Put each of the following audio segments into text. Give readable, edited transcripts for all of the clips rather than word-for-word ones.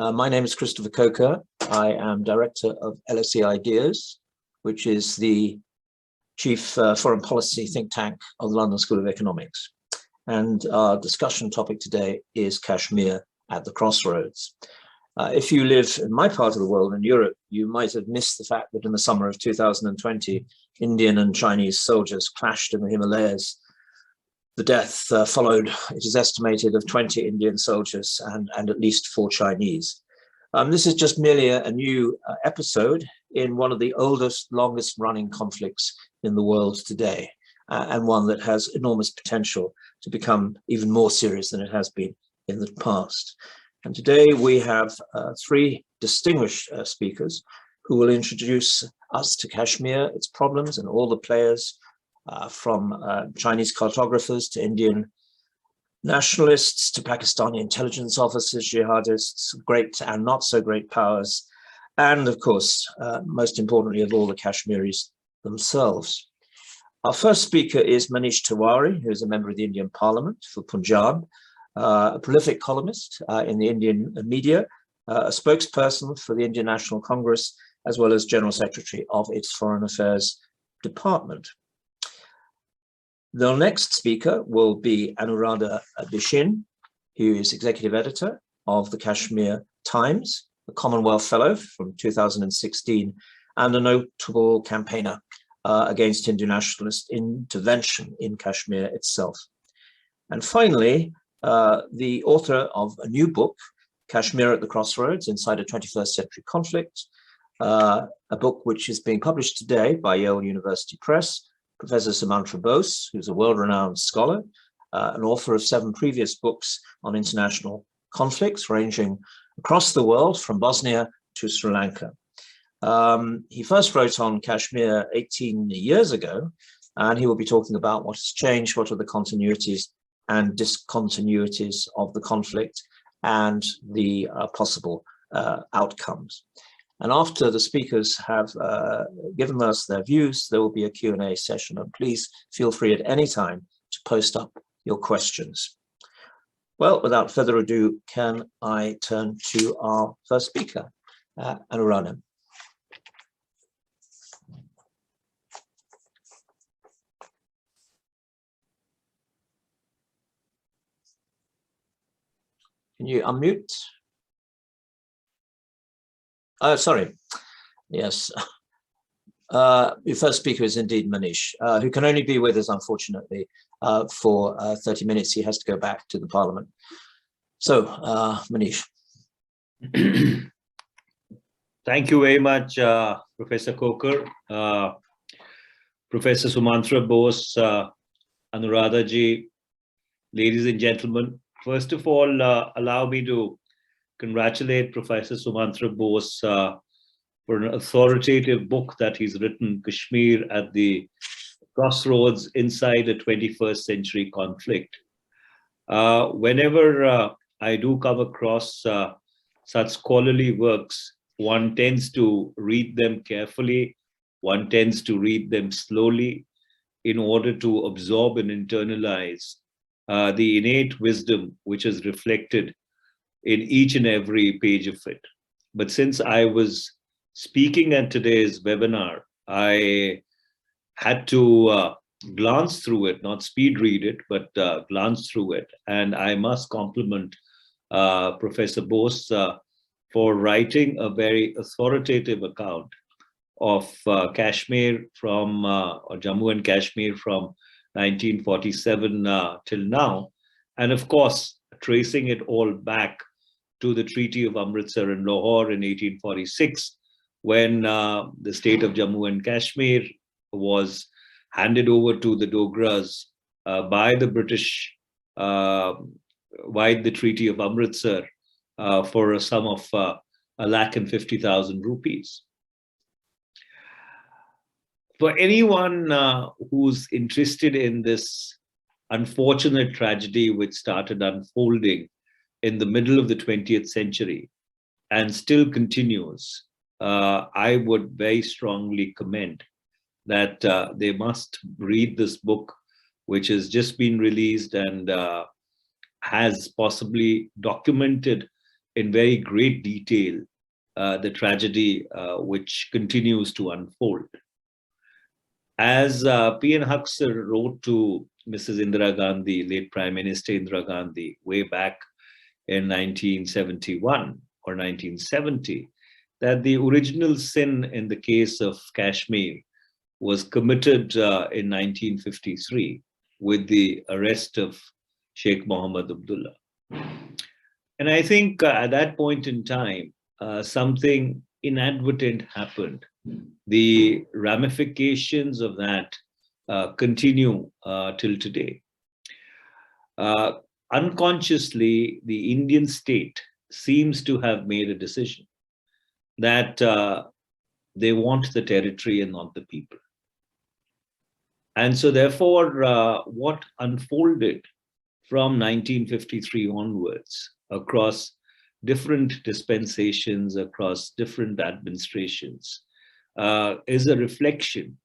My name is Christopher Coker. I am director of LSE IDEAS, which is the chief foreign policy think tank of the London School of Economics. And our discussion topic today is Kashmir at the Crossroads. If you live in my part of the world, in Europe, you might have missed the fact that in the summer of 2020, Indian and Chinese soldiers clashed in the Himalayas. The death followed, it is estimated, of 20 Indian soldiers and at least 4 Chinese. This is just merely a new episode in one of the oldest, longest running conflicts in the world today, and one that has enormous potential to become even more serious than it has been in the past. And today we have 3 distinguished speakers who will introduce us to Kashmir, its problems, and all the players, from Chinese cartographers to Indian nationalists to Pakistani intelligence officers, jihadists, great and not so great powers, and of course, most importantly of all, the Kashmiris themselves. Our first speaker is Manish Tewari, who is a member of the Indian Parliament for Punjab, a prolific columnist in the Indian media, a spokesperson for the Indian National Congress, as well as General Secretary of its Foreign Affairs Department. The next speaker will be Anuradha Bhasin, who is executive editor of the Kashmir Times, a Commonwealth Fellow from 2016, and a notable campaigner against Hindu nationalist intervention in Kashmir itself. And finally, the author of a new book, Kashmir at the Crossroads, Inside a 21st Century Conflict, a book which is being published today by Yale University Press, Professor Sumantra Bose, who's a world-renowned scholar, an author of 7 previous books on international conflicts ranging across the world from Bosnia to Sri Lanka. He first wrote on Kashmir 18 years ago, and he will be talking about what has changed, what are the continuities and discontinuities of the conflict, and the possible outcomes. And after the speakers have given us their views, there will be a Q&A session, and please feel free at any time to post up your questions. Well, without further ado, can I turn to our first speaker, Anuradha. Can you unmute? Sorry. Yes. Your first speaker is indeed Manish, who can only be with us, unfortunately, for 30 minutes. He has to go back to the Parliament. So, Manish. Thank you very much, Professor Coker, Professor Sumantra Bose, Anuradha ji, ladies and gentlemen. First of all, allow me to congratulate Professor Sumantra Bose for an authoritative book that he's written, Kashmir at the Crossroads, Inside a 21st Century Conflict. Whenever I do come across such scholarly works, one tends to read them carefully, one tends to read them slowly in order to absorb and internalize the innate wisdom which is reflected in each and every page of it. But since I was speaking at today's webinar, I had to glance through it, not speed read it, but glance through it. And I must compliment Professor Bose for writing a very authoritative account of Kashmir from, or Jammu and Kashmir from 1947 till now. And of course, tracing it all back to the Treaty of Amritsar and Lahore in 1846, when the state of Jammu and Kashmir was handed over to the Dogras by the British, via the Treaty of Amritsar, for a sum of 1,50,000 rupees. For anyone who's interested in this unfortunate tragedy which started unfolding in the middle of the 20th century and still continues, I would very strongly commend that they must read this book, which has just been released and has possibly documented in very great detail the tragedy which continues to unfold. As P.N. Huxer wrote to Mrs. Indira Gandhi, late Prime Minister Indira Gandhi, way back in 1971 or 1970, that the original sin in the case of Kashmir was committed in 1953 with the arrest of Sheikh Mohammed Abdullah. And I think at that point in time, something inadvertent happened. The ramifications of that continue till today. Unconsciously, the Indian state seems to have made a decision that they want the territory and not the people. And so therefore, what unfolded from 1953 onwards across different dispensations, across different administrations, is a reflection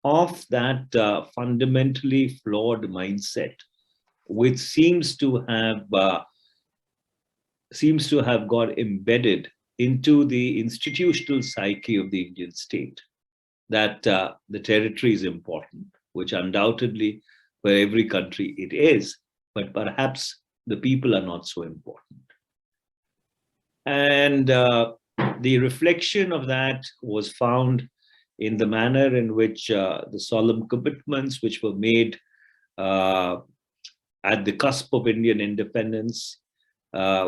of that fundamentally flawed mindset, which seems to have got embedded into the institutional psyche of the Indian state, that the territory is important, which undoubtedly for every country it is, but perhaps the people are not so important. And the reflection of that was found in the manner in which the solemn commitments which were made at the cusp of Indian independence,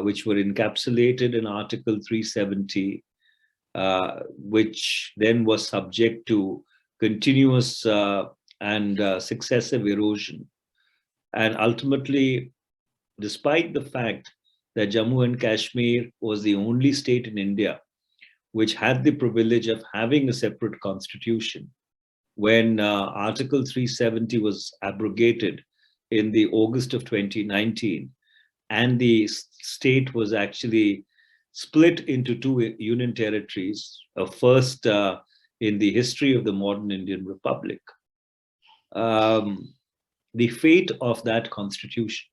which were encapsulated in Article 370, which then was subject to continuous and successive erosion. And ultimately, despite the fact that Jammu and Kashmir was the only state in India which had the privilege of having a separate constitution, when Article 370 was abrogated in the August of 2019, and the state was actually split into two union territories, a first in the history of the modern Indian Republic. The fate of that constitution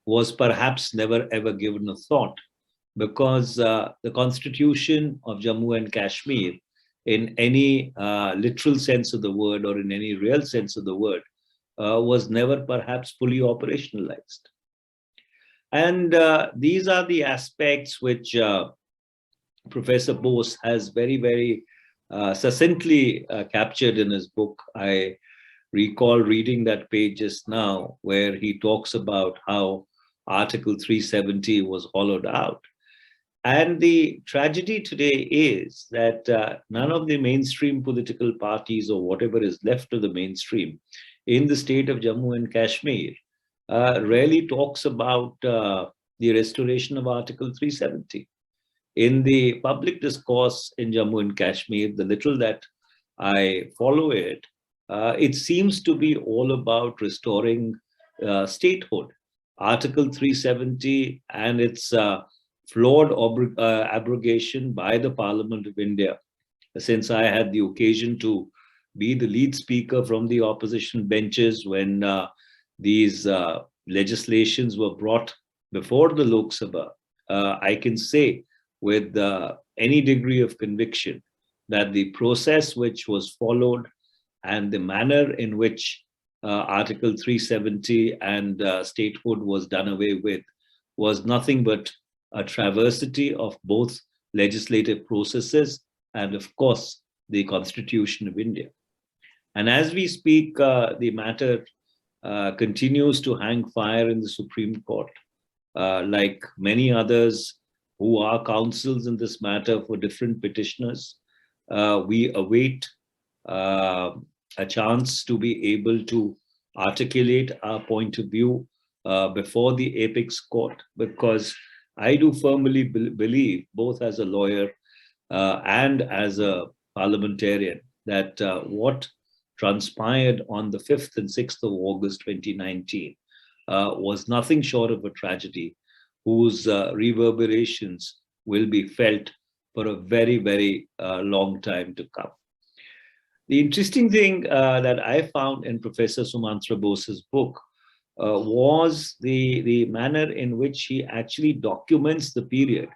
was perhaps never ever given a thought, because the constitution of Jammu and Kashmir, in any literal sense of the word or in any real sense of the word, was never perhaps fully operationalized. And these are the aspects which Professor Bose has very, very succinctly captured in his book. I recall reading that page just now, where he talks about how Article 370 was hollowed out. And the tragedy today is that none of the mainstream political parties, or whatever is left of the mainstream in the state of Jammu and Kashmir, rarely talks about the restoration of Article 370. In the public discourse in Jammu and Kashmir, the little that I follow it, it seems to be all about restoring statehood. Article 370 and its flawed abrogation by the Parliament of India. Since I had the occasion to be the lead speaker from the opposition benches when these legislations were brought before the Lok Sabha, I can say with any degree of conviction that the process which was followed and the manner in which Article 370 and statehood was done away with was nothing but a travesty of both legislative processes and, of course, the Constitution of India. And as we speak, the matter continues to hang fire in the Supreme Court. Like many others who are counsels in this matter for different petitioners, we await a chance to be able to articulate our point of view before the apex court, because I do firmly believe, both as a lawyer and as a parliamentarian, that what transpired on the 5th and 6th of August 2019 was nothing short of a tragedy whose reverberations will be felt for a very, very long time to come. The interesting thing that I found in Professor Sumantra Bose's book was the manner in which he actually documents the period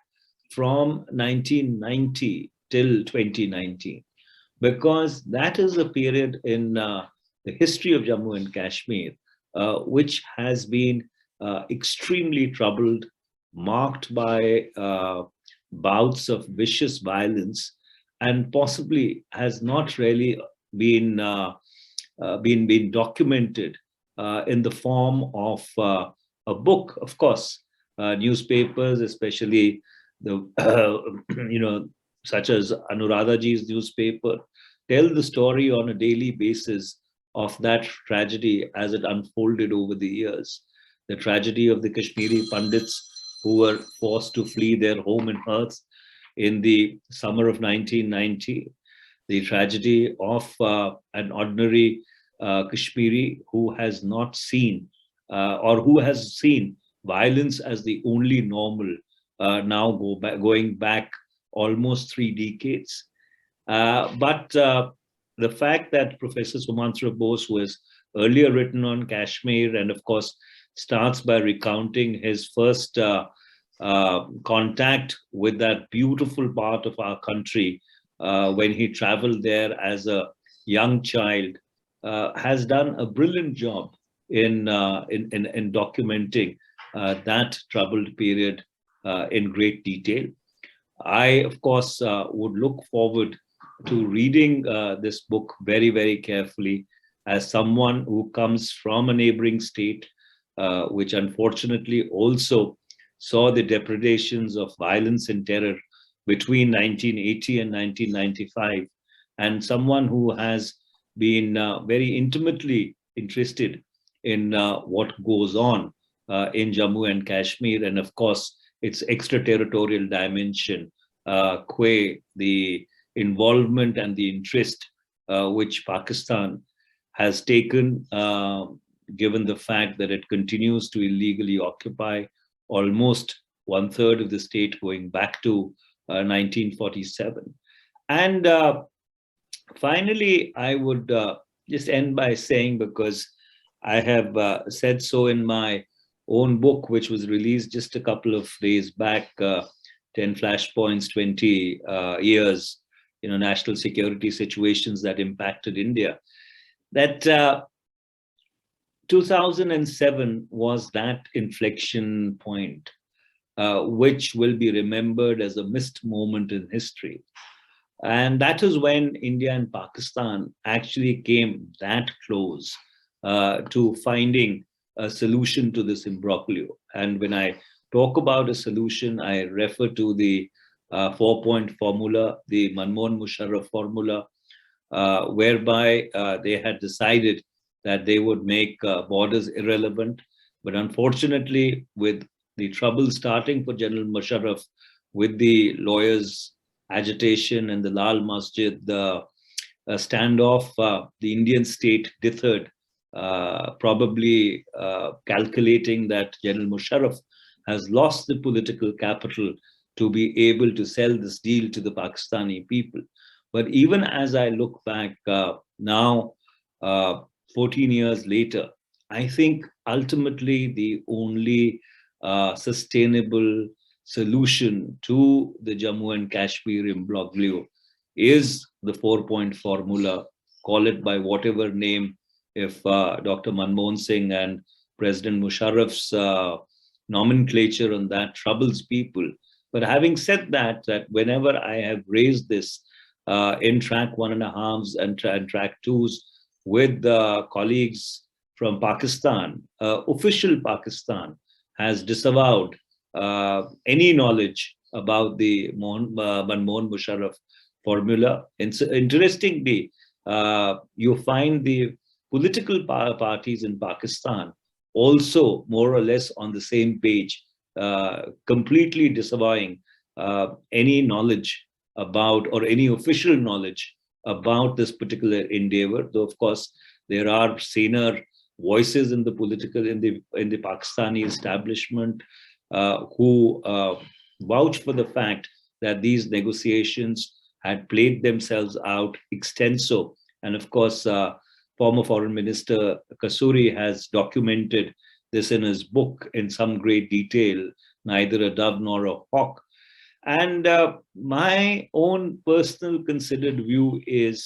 from 1990 till 2019, because that is a period in the history of Jammu and Kashmir which has been extremely troubled, marked by bouts of vicious violence, and possibly has not really been been documented in the form of a book. Of course, newspapers, especially the such as Anuradha ji's newspaper, tell the story on a daily basis of that tragedy as it unfolded over the years. The tragedy of the Kashmiri Pandits who were forced to flee their home and hearths in the summer of 1990. The tragedy of an ordinary Kashmiri who has not seen or who has seen violence as the only normal now going back almost 3 decades. But the fact that Professor Sumantra Bose was earlier written on Kashmir, and of course starts by recounting his first contact with that beautiful part of our country when he traveled there as a young child, has done a brilliant job in documenting that troubled period in great detail. I, of course, would look forward to reading this book very, very carefully as someone who comes from a neighboring state, which unfortunately also saw the depredations of violence and terror between 1980 and 1995, and someone who has been very intimately interested in what goes on in Jammu and Kashmir, and of course, its extraterritorial dimension, the involvement and the interest which Pakistan has taken, given the fact that it continues to illegally occupy almost 1/3 of the state going back to 1947. And finally, I would just end by saying, because I have said so in my own book, which was released just a couple of days back, 10 flashpoints, 20 years, national security situations that impacted India, that 2007 was that inflection point, which will be remembered as a missed moment in history. And that is when India and Pakistan actually came that close to finding a solution to this imbroglio. And when I talk about a solution, I refer to the 4-point formula, the Manmohan Musharraf formula, whereby they had decided that they would make borders irrelevant. But unfortunately, with the trouble starting for General Musharraf, with the lawyers' agitation and the Lal Masjid, the standoff, the Indian state dithered, probably calculating that General Musharraf has lost the political capital to be able to sell this deal to the Pakistani people. But even as I look back now, 14 years later, I think ultimately the only sustainable solution to the Jammu and Kashmir imbroglio is the 4-point formula, call it by whatever name, if Dr. Manmohan Singh and President Musharraf's nomenclature on that troubles people. But having said that, whenever I have raised this in track 1.5s and track 2s with colleagues from Pakistan, official Pakistan has disavowed any knowledge about the Manmohan Musharraf formula. Interestingly, you find the political parties in Pakistan also more or less on the same page, completely disavowing any knowledge about, or any official knowledge about, this particular endeavor. Though of course there are saner voices in the political, in the Pakistani establishment who vouch for the fact that these negotiations had played themselves out extenso. And of course, former Foreign Minister Kasuri has documented this in his book in some great detail, Neither a Dove Nor a Hawk. And my own personal considered view is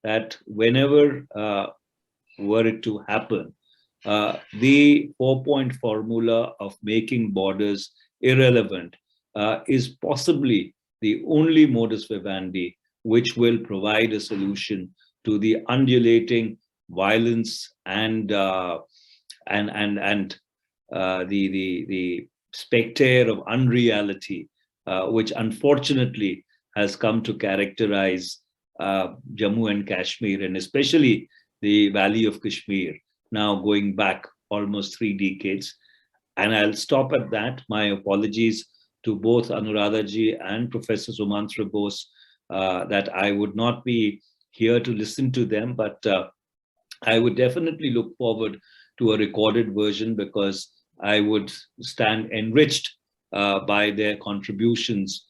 that whenever were it to happen, the 4-point formula of making borders irrelevant is possibly the only modus vivendi which will provide a solution to the undulating violence and the specter of unreality, which unfortunately has come to characterize Jammu and Kashmir, and especially the Valley of Kashmir, now going back almost 3 decades. And I'll stop at that. My apologies to both Anuradha ji and Professor Sumantra Bose that I would not be here to listen to them, but I would definitely look forward to a recorded version, because I would stand enriched by their contributions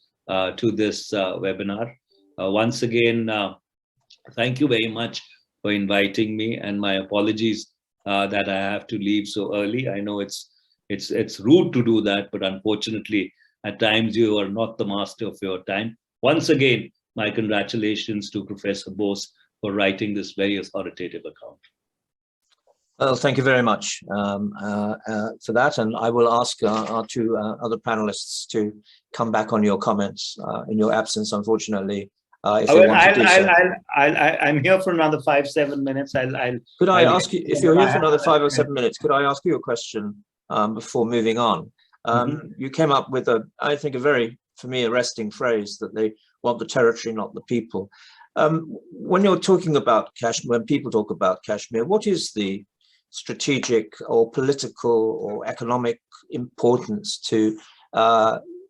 to this webinar. Once again, thank you very much for inviting me, and my apologies that I have to leave so early. I know it's rude to do that, but unfortunately, at times you are not the master of your time. Once again, my congratulations to Professor Bose for writing this very authoritative account. Well, thank you very much for that, and I will ask our 2 other panelists to come back on your comments in your absence, unfortunately. If they want to do so. I'm here for another 5-7 minutes. Could I ask you, if you're here for another 5 or 7 minutes, could I ask you a question before moving on? You came up with I think a very, for me, arresting phrase that they want the territory, not the people. When you're talking about Kashmir, when people talk about Kashmir, what is the strategic or political or economic importance to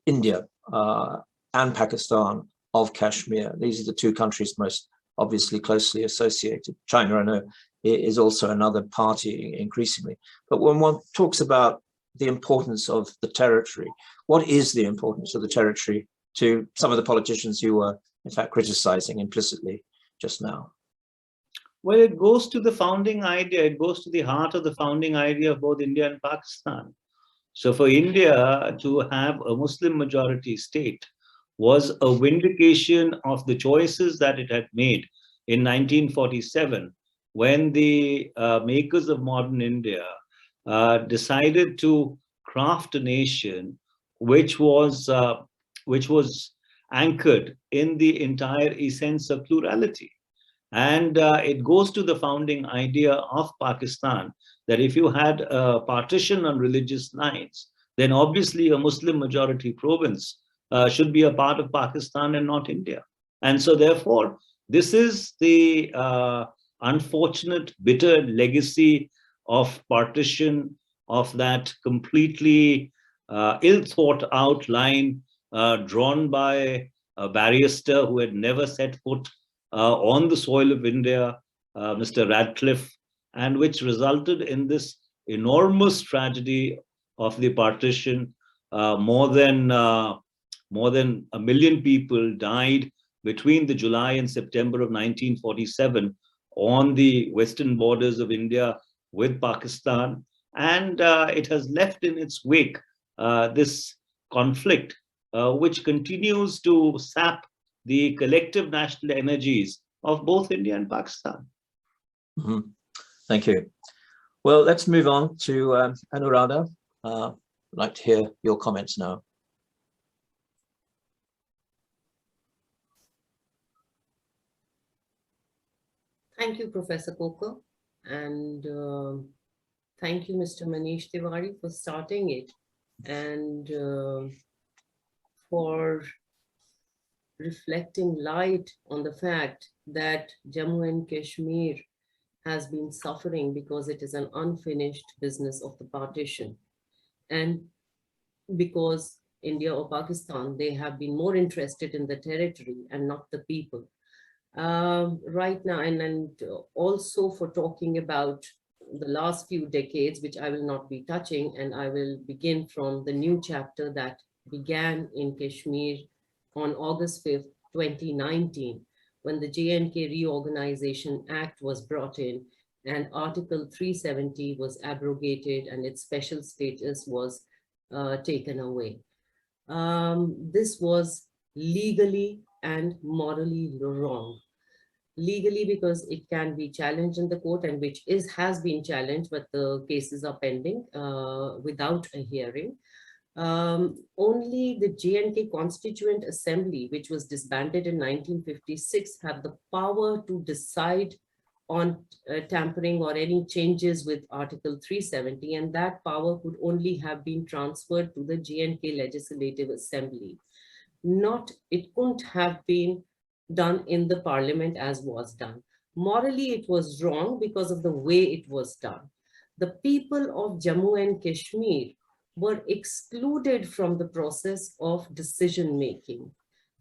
India and Pakistan of Kashmir? These are the 2 countries most obviously closely associated. China, I know, is also another party increasingly. But when one talks about the importance of the territory, what is the importance of the territory to some of the politicians you were, in fact, criticizing implicitly just now? Well, it goes to the founding idea. It goes to the heart of the founding idea of both India and Pakistan. So for India to have a Muslim majority state was a vindication of the choices that it had made in 1947, when the makers of modern India decided to craft a nation which was anchored in the entire essence of plurality. And it goes to the founding idea of Pakistan that if you had a partition on religious lines, then obviously a Muslim majority province should be a part of Pakistan and not India. And so therefore, this is the unfortunate, bitter legacy of partition, of that completely ill thought out line drawn by a barrister who had never set foot on the soil of India, Mr. Radcliffe, and which resulted in this enormous tragedy of the partition. More than 1 million people died between the July and September of 1947 on the western borders of India with Pakistan. And it has left in its wake this conflict, which continues to sap the collective national energies of both India and Pakistan. Mm-hmm. Thank you. Well, let's move on to Anuradha. I'd like to hear your comments now. Thank you, Professor Coker, and thank you, Mr. Manish Tewari, for starting it, and for reflecting light on the fact that Jammu and Kashmir has been suffering because it is an unfinished business of the partition. And because India or Pakistan, they have been more interested in the territory and not the people. Right now, and also for talking about the last few decades, which I will not be touching, and I will begin from the new chapter that began in Kashmir on August 5th, 2019, when the J&K Reorganization Act was brought in, and Article 370 was abrogated and its special status was taken away. This was legally and morally wrong. Legally, because it can be challenged in the court, and which has been challenged, but the cases are pending without a hearing. Only the J&K Constituent Assembly, which was disbanded in 1956, had the power to decide on tampering or any changes with Article 370, and that power could only have been transferred to the J&K Legislative Assembly. It couldn't have been done in the parliament as was done. Morally, it was wrong because of the way it was done. The people of Jammu and Kashmir were excluded from the process of decision-making.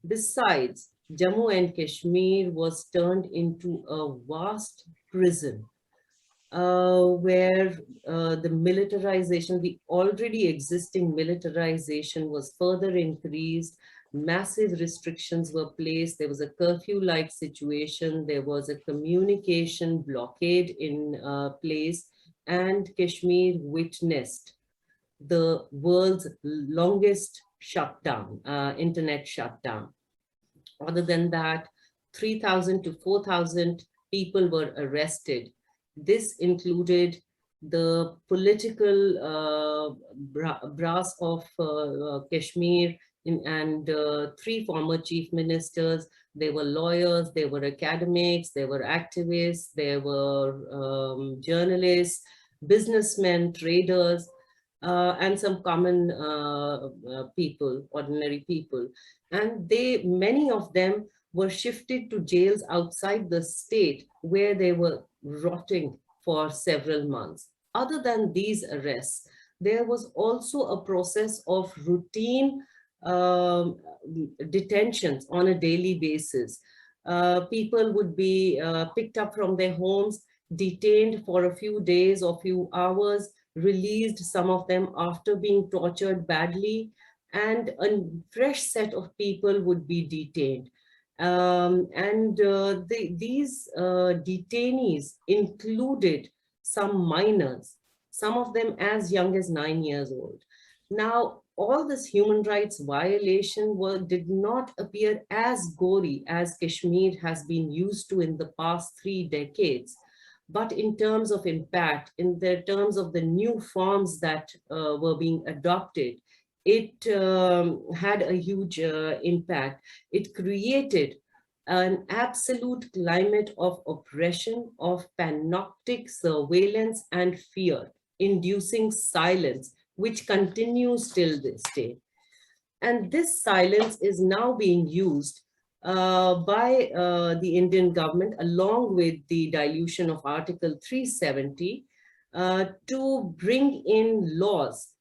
Besides, Jammu and Kashmir was turned into a vast prison where the militarization, the already existing militarization was further increased. Massive restrictions were placed. There was a curfew-like situation. There was a communication blockade in place, and Kashmir witnessed the world's longest shutdown, internet shutdown. Other than that, 3,000 to 4,000 people were arrested. This included the political brass of Kashmir and 3 former chief ministers. There were lawyers, there were academics, there were activists, there were journalists, businessmen, traders, and some common people, ordinary people. And many of them were shifted to jails outside the state where they were rotting for several months. Other than these arrests, there was also a process of routine detentions on a daily basis. People would be picked up from their homes, detained for a few days or few hours, released, some of them after being tortured badly, and a fresh set of people would be detained. These detainees included some minors, some of them as young as 9 years old. Now, all this human rights violation did not appear as gory as Kashmir has been used to in the past 3 decades. But in terms of impact, in the terms of the new forms that were being adopted, it had a huge impact. It created an absolute climate of oppression, of panoptic surveillance and fear, inducing silence, which continues till this day. And this silence is now being used by the Indian government, along with the dilution of Article 370, to bring in laws,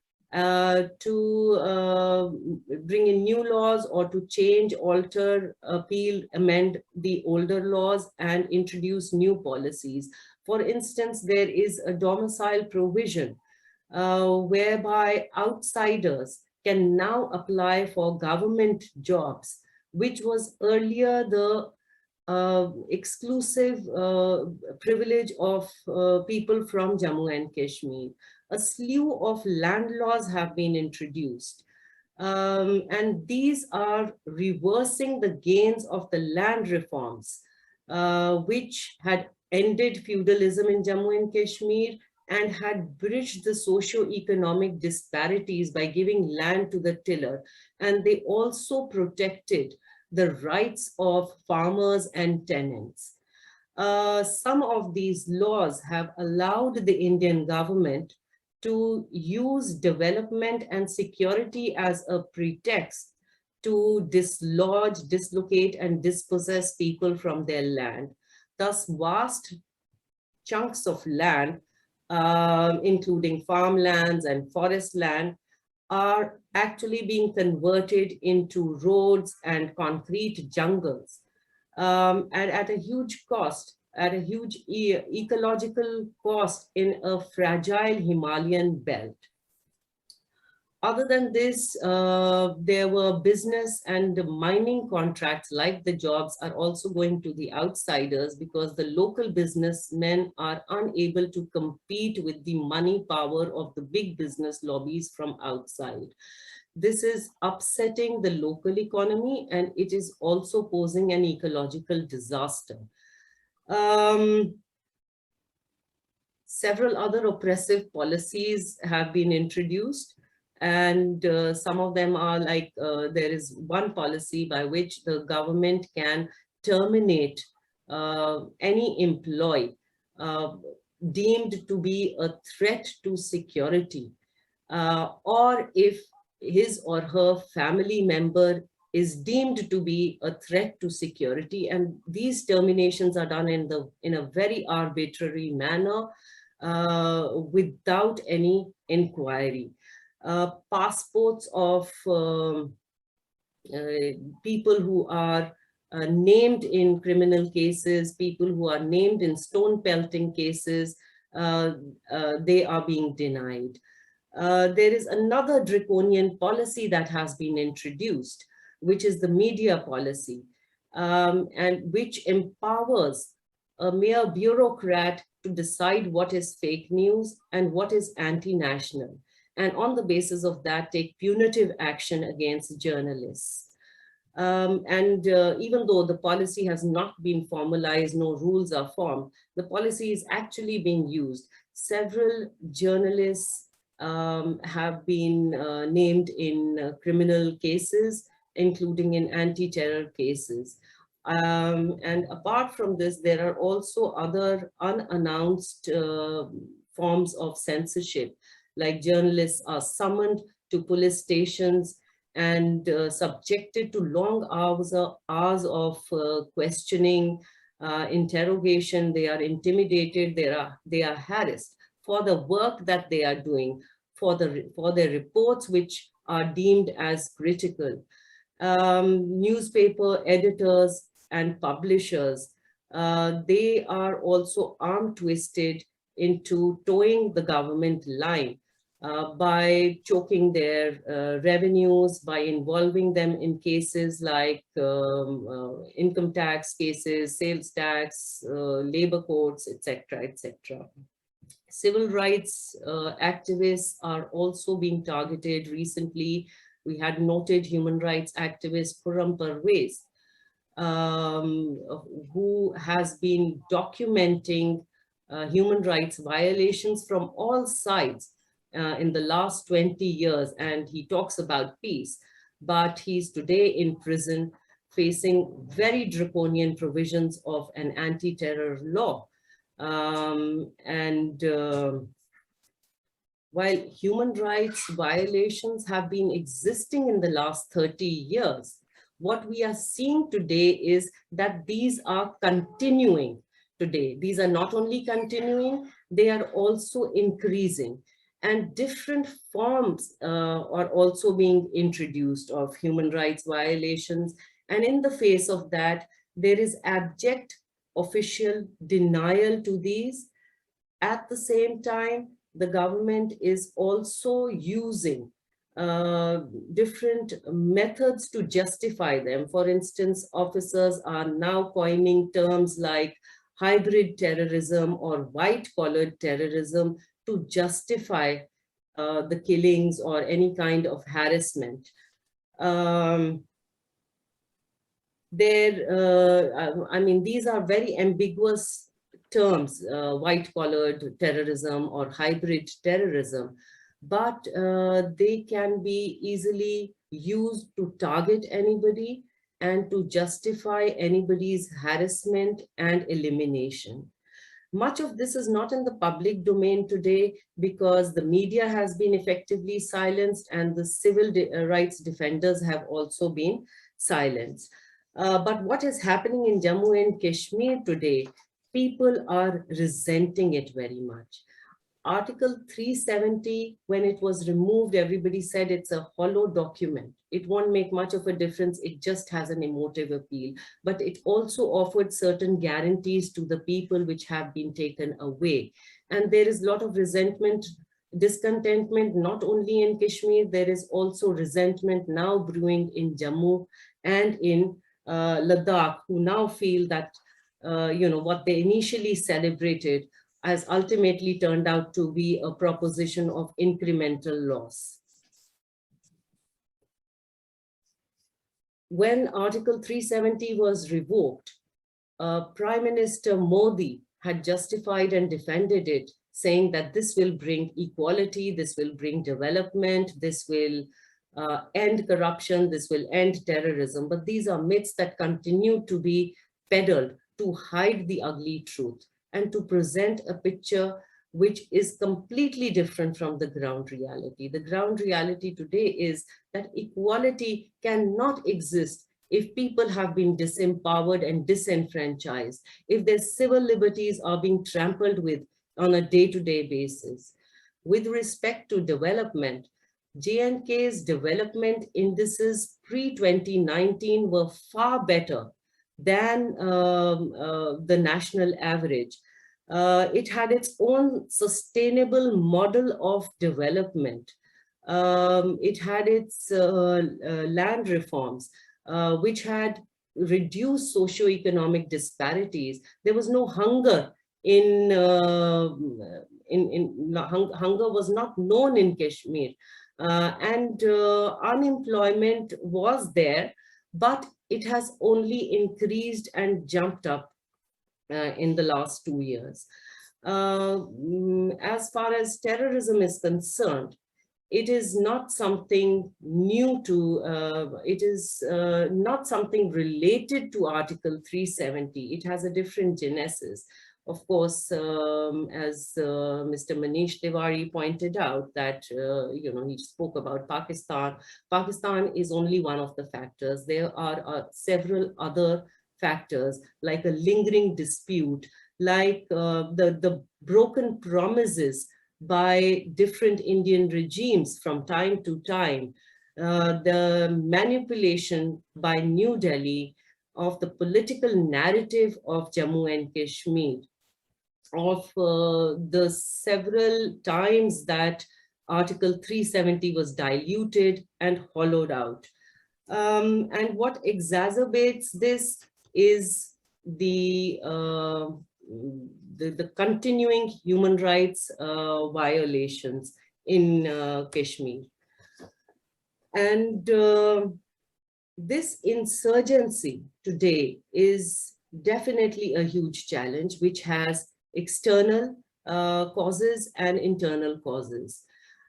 bring in new laws, or to change, alter, appeal, amend the older laws and introduce new policies. For instance, there is a domicile provision whereby outsiders can now apply for government jobs, which was earlier the exclusive privilege of people from Jammu and Kashmir. A slew of land laws have been introduced. And these are reversing the gains of the land reforms, which had ended feudalism in Jammu and Kashmir and had bridged the socio-economic disparities by giving land to the tiller. And they also protected the rights of farmers and tenants. Some of these laws have allowed the Indian government to use development and security as a pretext to dislodge, dislocate, and dispossess people from their land. Thus, vast chunks of land, including farmlands and forest land, are actually being converted into roads and concrete jungles, and at a huge cost, at a huge ecological cost in a fragile Himalayan belt. Other than this, there were business and mining contracts, like the jobs, are also going to the outsiders because the local businessmen are unable to compete with the money power of the big business lobbies from outside. This is upsetting the local economy, and it is also posing an ecological disaster. Several other oppressive policies have been introduced, and some of them are like, there is one policy by which the government can terminate any employee deemed to be a threat to security, or if his or her family member is deemed to be a threat to security. And these terminations are done in a very arbitrary manner, without any inquiry. Passports of people who are named in criminal cases, people who are named in stone pelting cases, they are being denied. There is another draconian policy that has been introduced, which is the media policy, and which empowers a mere bureaucrat to decide what is fake news and what is anti-national, and on the basis of that take punitive action against journalists. Even though the policy has not been formalized, no rules are formed, the policy is actually being used. Several journalists have been named in criminal cases, including in anti-terror cases. And apart from this, there are also other unannounced forms of censorship, like journalists are summoned to police stations and subjected to long hours of questioning, interrogation. They are intimidated, they are harassed for the work that they are doing, for their reports which are deemed as critical. Newspaper editors and publishers, they are also arm twisted into towing the government line by choking their revenues, by involving them in cases like income tax cases, sales tax, labor courts, etc., etc. Civil rights activists are also being targeted. Recently, we had noted human rights activist Khurram Parvez, who has been documenting human rights violations from all sides in the last 20 years. And he talks about peace, but he's today in prison facing very draconian provisions of an anti-terror law. While human rights violations have been existing in the last 30 years, what we are seeing today is that these are continuing today. These are not only continuing, they are also increasing. And different forms are also being introduced of human rights violations. And in the face of that, there is abject official denial to these. At the same time, the government is also using different methods to justify them. For instance, officers are now coining terms like hybrid terrorism or white-collared terrorism to justify the killings or any kind of harassment. I mean, these are very ambiguous terms, white-collared terrorism or hybrid terrorism, but they can be easily used to target anybody and to justify anybody's harassment and elimination. Much of this is not in the public domain today because the media has been effectively silenced and the civil rights defenders have also been silenced. But what is happening in Jammu and Kashmir today, people are resenting it very much. Article 370, when it was removed, everybody said it's a hollow document. It won't make much of a difference. It just has an emotive appeal. But it also offered certain guarantees to the people which have been taken away. And there is a lot of resentment discontentment not only in Kashmir, there is also resentment now brewing in Jammu and in Ladakh, who now feel that what they initially celebrated has ultimately turned out to be a proposition of incremental loss. When Article 370 was revoked, Prime Minister Modi had justified and defended it, saying that this will bring equality, this will bring development, this will end corruption, this will end terrorism. But these are myths that continue to be peddled to hide the ugly truth and to present a picture which is completely different from the ground reality. The ground reality today is that equality cannot exist if people have been disempowered and disenfranchised, if their civil liberties are being trampled with on a day-to-day basis. With respect to development, J&K's development indices pre-2019 were far better than the national average. It had its own sustainable model of development. It had its land reforms, which had reduced socioeconomic disparities. There was no hunger hunger was not known in Kashmir, and unemployment was there, but it has only increased and jumped up in the last 2 years. As far as terrorism is concerned, it is not something new to, it is not something related to Article 370. It has a different genesis. Of course, as Mr. Manish Tewari pointed out that, he spoke about Pakistan. Pakistan is only one of the factors. There are several other factors, like a lingering dispute, like the broken promises by different Indian regimes from time to time, the manipulation by New Delhi of the political narrative of Jammu and Kashmir, of the several times that Article 370 was diluted and hollowed out. And what exacerbates this is the continuing human rights violations in Kashmir. And this insurgency today is definitely a huge challenge, which has external causes and internal causes.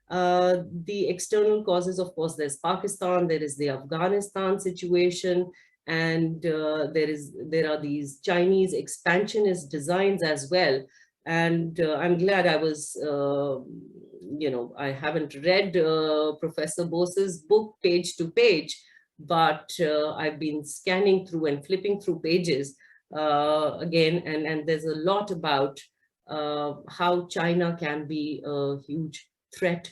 The external causes, of course, there's Pakistan, there is the Afghanistan situation, and there are these Chinese expansionist designs as well. And I'm glad I was, I haven't read Professor Bose's book page to page, but I've been scanning through and flipping through pages again, and there's a lot about how China can be a huge threat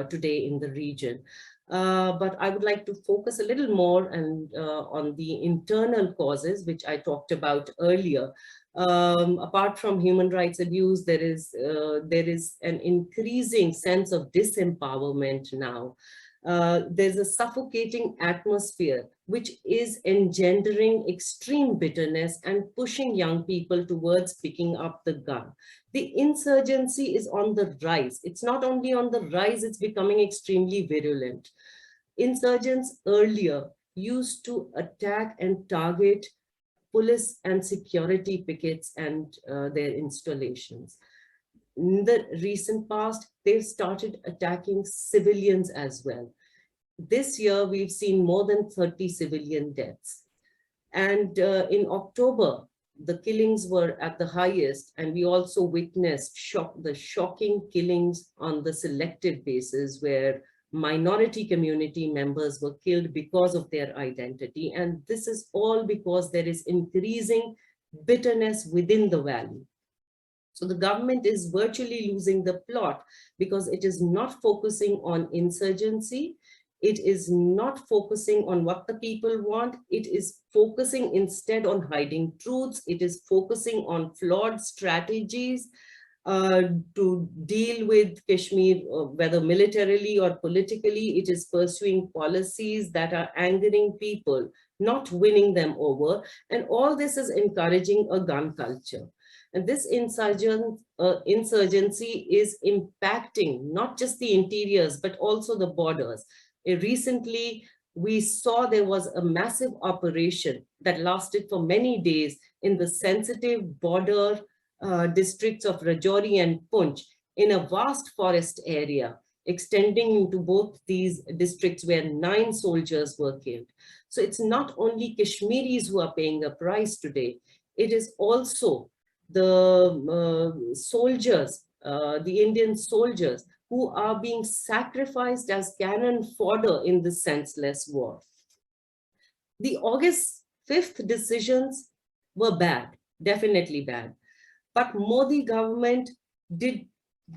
today in the region. But I would like to focus a little more on the internal causes, which I talked about earlier. Apart from human rights abuse, there is an increasing sense of disempowerment now. There's a suffocating atmosphere which is engendering extreme bitterness and pushing young people towards picking up the gun. The insurgency is on the rise. It's not only on the rise, it's becoming extremely virulent. Insurgents earlier used to attack and target police and security pickets and their installations. In the recent past, they've started attacking civilians as well. This year, we've seen more than 30 civilian deaths. And in October, the killings were at the highest, and we also witnessed the shocking killings on the selective basis where minority community members were killed because of their identity. And this is all because there is increasing bitterness within the valley. So the government is virtually losing the plot because it is not focusing on insurgency. It is not focusing on what the people want. It is focusing instead on hiding truths. It is focusing on flawed strategies. to deal with Kashmir, whether militarily or politically. It is pursuing policies that are angering people, not winning them over. And all this is encouraging a gun culture. And this insurgency is impacting not just the interiors, but also the borders. Recently, we saw there was a massive operation that lasted for many days in the sensitive border districts of Rajouri and Poonch, in a vast forest area extending into both these districts, where 9 soldiers were killed. So it's not only Kashmiris who are paying a price today, it is also the soldiers, the Indian soldiers, who are being sacrificed as cannon fodder in this senseless war. The August 5th decisions were bad, definitely bad. But Modi government did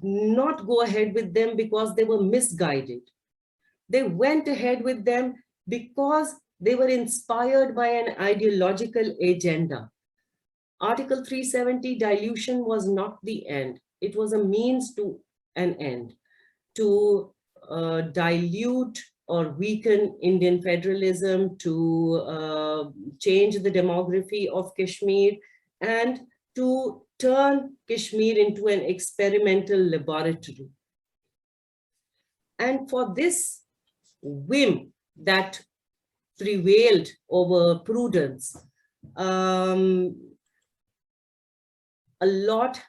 not go ahead with them because they were misguided. They went ahead with them because they were inspired by an ideological agenda. Article 370 dilution was not the end. It was a means to an end, to dilute or weaken Indian federalism, to change the demography of Kashmir, and to turn Kashmir into an experimental laboratory. And for this whim that prevailed over prudence, a lot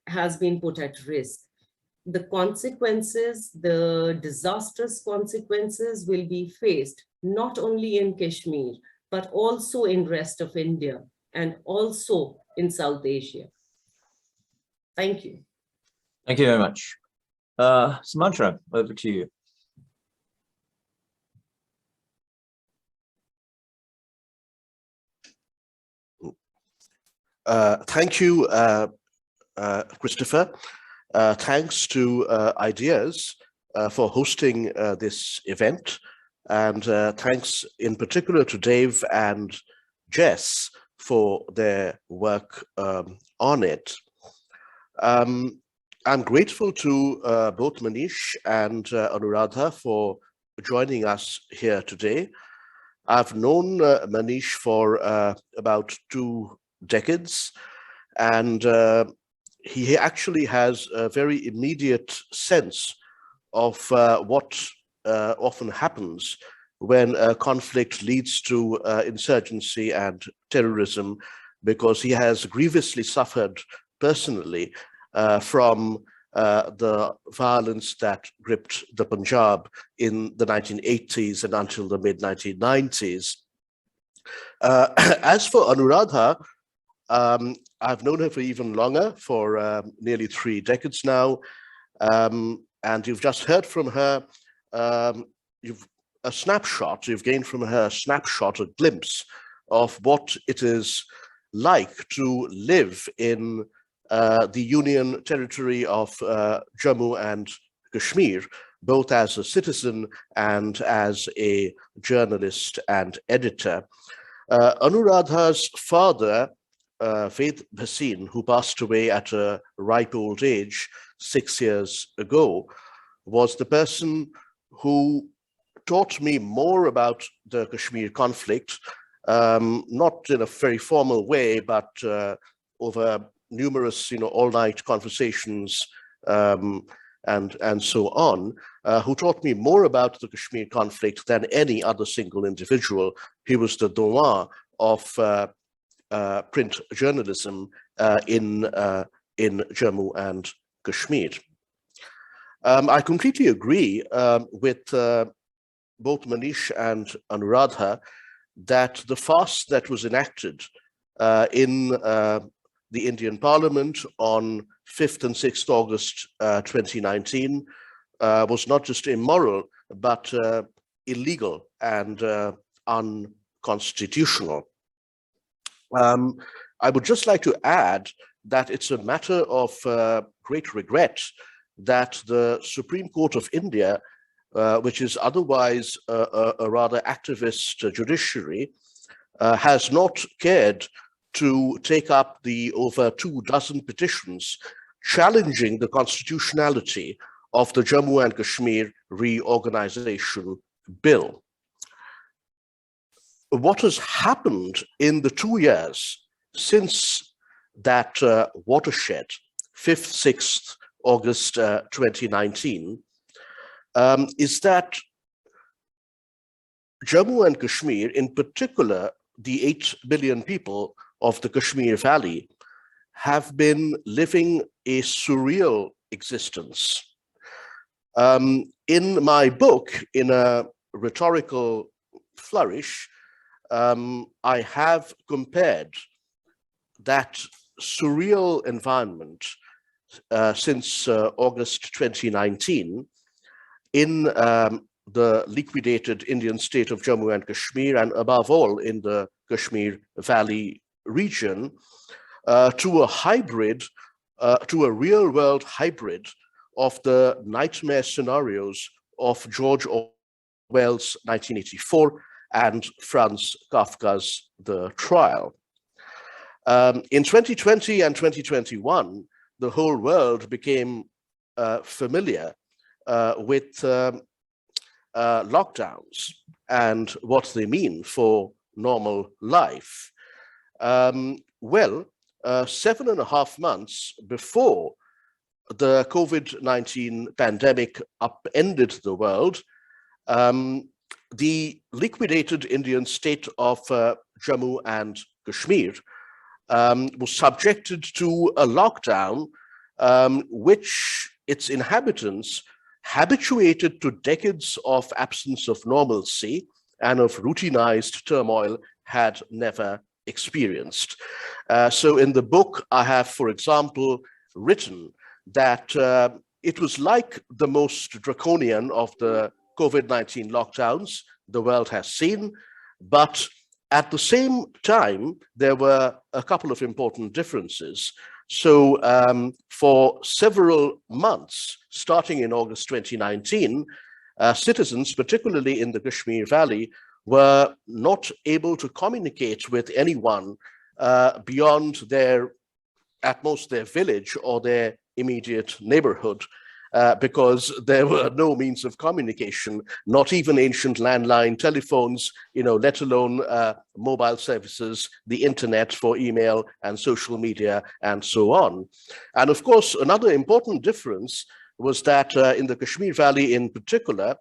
has been put at risk. The consequences, the disastrous consequences, will be faced not only in Kashmir, but also in rest of India and also in South Asia. Thank you. Thank you very much. Sumantra, over to you. Thank you, Christopher. Thanks to IDEAS for hosting this event. And thanks in particular to Dave and Jess for their work on it. I'm grateful to both Manish and Anuradha for joining us here today. I've known Manish for about 2 decades, and he actually has a very immediate sense of what often happens when a conflict leads to insurgency and terrorism, because he has grievously suffered personally from the violence that gripped the Punjab in the 1980s and until the mid-1990s. As for Anuradha, I've known her for even longer, for nearly 3 decades now, and you've just heard from her you've gained from her a snapshot, a glimpse of what it is like to live in the Union territory of Jammu and Kashmir, both as a citizen and as a journalist and editor. Anuradha's father, Bhasin, who passed away at a ripe old age 6 years ago, was the person who taught me more about the Kashmir conflict, not in a very formal way, but over numerous, all-night conversations and so on, who taught me more about the Kashmir conflict than any other single individual. He was the doyen of print journalism in Jammu and Kashmir. I completely agree with both Manish and Anuradha that the fast that was enacted in the Indian Parliament on 5th and 6th August 2019 was not just immoral, but illegal and unconstitutional. I would just like to add that it's a matter of great regret that the Supreme Court of India, which is otherwise a rather activist judiciary, has not cared to take up the over 2 dozen petitions challenging the constitutionality of the Jammu and Kashmir Reorganization Bill. What has happened in the 2 years since that watershed, 5th, 6th August 2019, is that Jammu and Kashmir, in particular, the 8 billion people of the Kashmir Valley, have been living a surreal existence. In my book, in a rhetorical flourish, I have compared that surreal environment since August 2019 in the liquidated Indian state of Jammu and Kashmir, and above all in the Kashmir Valley region, to a hybrid, to a real world hybrid of the nightmare scenarios of George Orwell's 1984 and Franz Kafka's The Trial. In 2020 and 2021, the whole world became familiar with lockdowns and what they mean for normal life. 7.5 months before the COVID-19 pandemic upended the world, the liquidated Indian state of Jammu and Kashmir was subjected to a lockdown which its inhabitants, habituated to decades of absence of normalcy and of routinized turmoil, had never experienced. So in the book, I have, for example, written that it was like the most draconian of the COVID-19 lockdowns the world has seen, but at the same time, there were a couple of important differences. So for several months, starting in August 2019, citizens, particularly in the Kashmir Valley, were not able to communicate with anyone beyond at most their village or their immediate neighborhood, because there were no means of communication, not even ancient landline telephones, let alone mobile services, the internet for email and social media, and so on. And of course, another important difference was that in the Kashmir Valley in particular,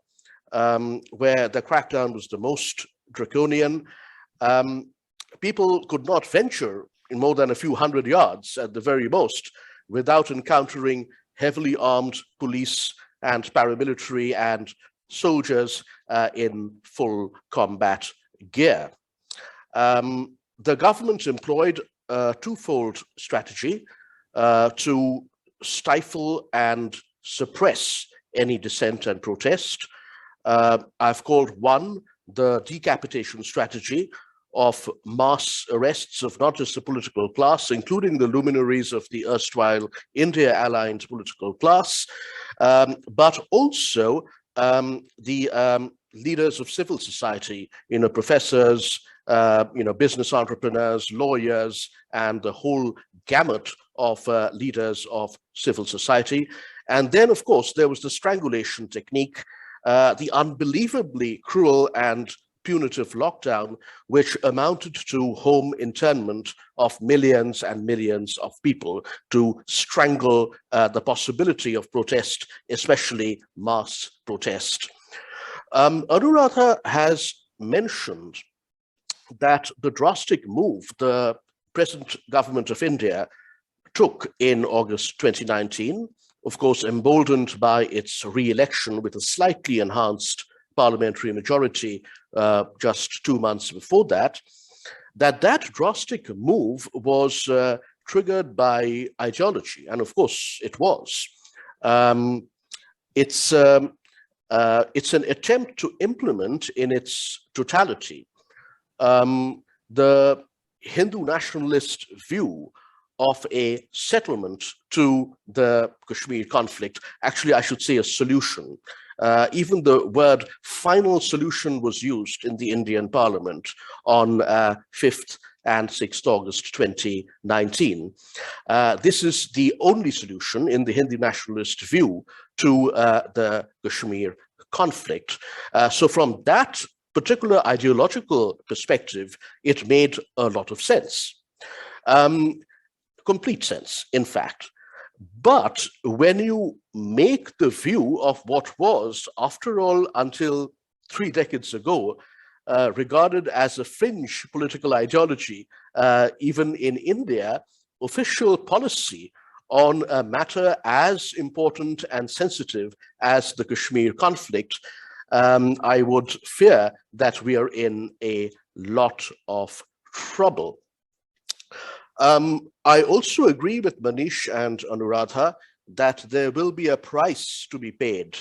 where the crackdown was the most draconian, people could not venture in more than a few hundred yards at the very most without encountering heavily armed police and paramilitary and soldiers in full combat gear. The government employed a twofold strategy to stifle and suppress any dissent and protest. I've called one the decapitation strategy of mass arrests of not just the political class, including the luminaries of the erstwhile India-aligned political class, but also the leaders of civil society, professors, business entrepreneurs, lawyers, and the whole gamut of leaders of civil society. And then, of course, there was the strangulation technique, the unbelievably cruel and punitive lockdown, which amounted to home internment of millions and millions of people to strangle the possibility of protest, especially mass protest. Anuradha has mentioned that the drastic move the present government of India took in August 2019, of course, emboldened by its re-election with a slightly enhanced parliamentary majority just 2 months before that, that drastic move was triggered by ideology. And of course, it was. It's an attempt to implement in its totality the Hindu nationalist view of a settlement to the Kashmir conflict. Actually, I should say a solution. Even the word final solution was used in the Indian parliament on 5th and 6th August 2019. This is the only solution in the Hindi nationalist view to the Kashmir conflict. So from that particular ideological perspective, it made a lot of sense. Complete sense, in fact. But when you make the view of what was, after all, until 3 decades ago, regarded as a fringe political ideology, even in India, official policy on a matter as important and sensitive as the Kashmir conflict, I would fear that we are in a lot of trouble. I also agree with Manish and Anuradha that there will be a price to be paid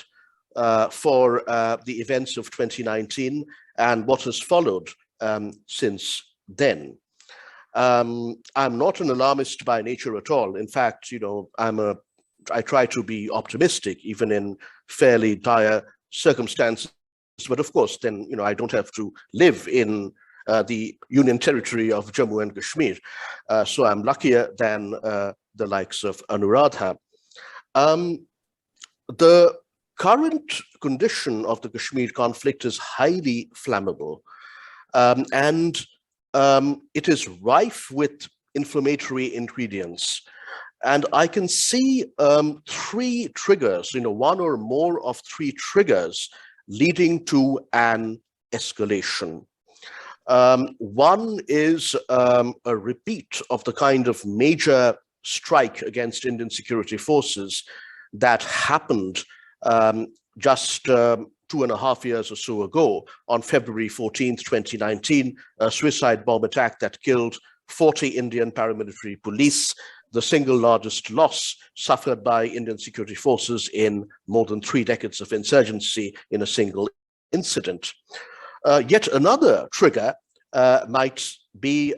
for the events of 2019 and what has followed since then. I'm not an alarmist by nature at all. In fact, you know, I try to be optimistic even in fairly dire circumstances. But of course, then, you know, I don't have to live in the Union territory of Jammu and Kashmir. So I'm luckier than the likes of Anuradha. The current condition of the Kashmir conflict is highly flammable, and it is rife with inflammatory ingredients. And I can see 3 triggers, you know, 1 or more of 3 triggers leading to an escalation. One is a repeat of the kind of major strike against Indian security forces that happened just 2.5 years or so ago on February 14th, 2019, a suicide bomb attack that killed 40 Indian paramilitary police, the single largest loss suffered by Indian security forces in more than 3 decades of insurgency in a single incident. Yet another trigger might be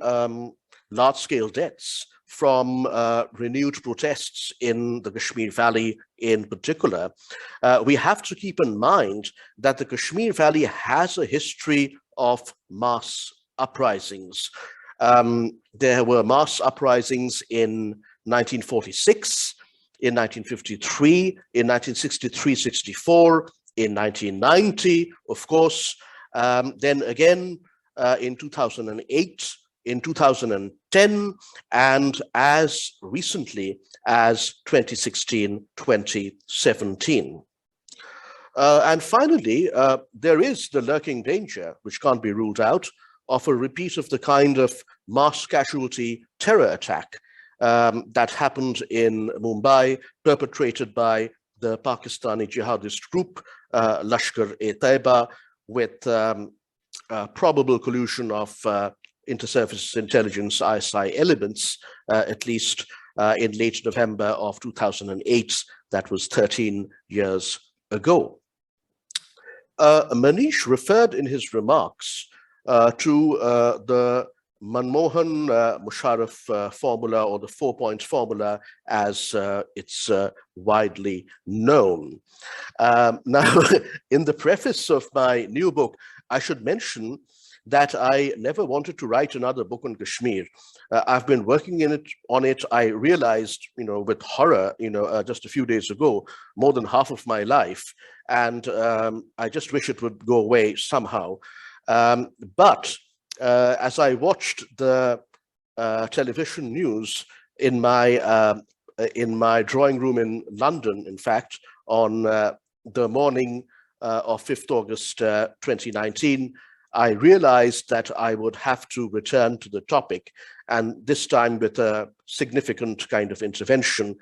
large-scale deaths from renewed protests in the Kashmir Valley in particular. We have to keep in mind that the Kashmir Valley has a history of mass uprisings. There were mass uprisings in 1946, in 1953, in 1963-64, in 1990, of course, then again in 2008, in 2010, and as recently as 2016-2017. And finally, there is the lurking danger, which can't be ruled out, of a repeat of the kind of mass casualty terror attack that happened in Mumbai, perpetrated by the Pakistani jihadist group, Lashkar-e-Taiba, with probable collusion of inter-services intelligence ISI elements, at least in late November of 2008. That was 13 years ago. Manish referred in his remarks to the Manmohan Musharraf formula, or the 4-point formula, as it's widely known. Now, in the preface of my new book, I should mention that I never wanted to write another book on Kashmir. I've been working on it. I realized, you know, with horror, you know, just a few days ago, more than half of my life, and I just wish it would go away somehow. But as I watched the television news in my drawing room in London, in fact, on the morning of 5th August 2019, I realized that I would have to return to the topic, and this time with a significant kind of intervention.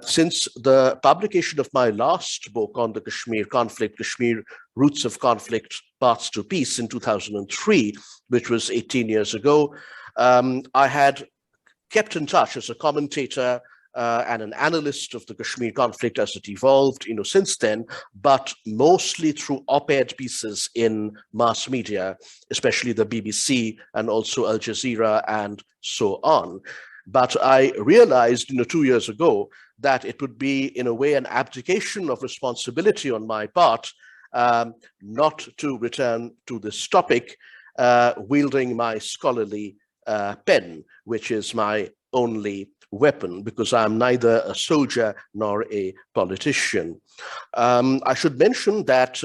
Since the publication of my last book on the Kashmir conflict, Kashmir Roots of Conflict, Paths to Peace, in 2003, which was 18 years ago, I had kept in touch as a commentator and an analyst of the Kashmir conflict as it evolved, you know, since then, but mostly through op-ed pieces in mass media, especially the BBC and also Al Jazeera and so on. But I realized, you know, 2 years ago that it would be, in a way, an abdication of responsibility on my part not to return to this topic, wielding my scholarly pen, which is my only weapon, because I'm neither a soldier nor a politician. I should mention that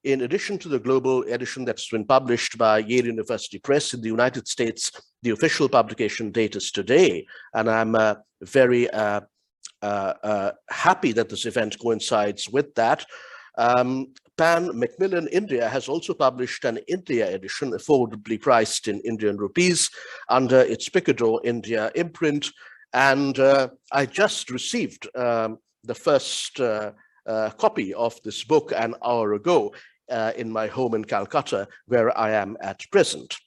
in addition to the global edition that's been published by Yale University Press in the United States, the official publication date is today, and I'm very happy that this event coincides with that. Pan Macmillan India has also published an India edition, affordably priced in Indian rupees, under its Picador India imprint. And I just received the first copy of this book an hour ago in my home in Calcutta, where I am at present.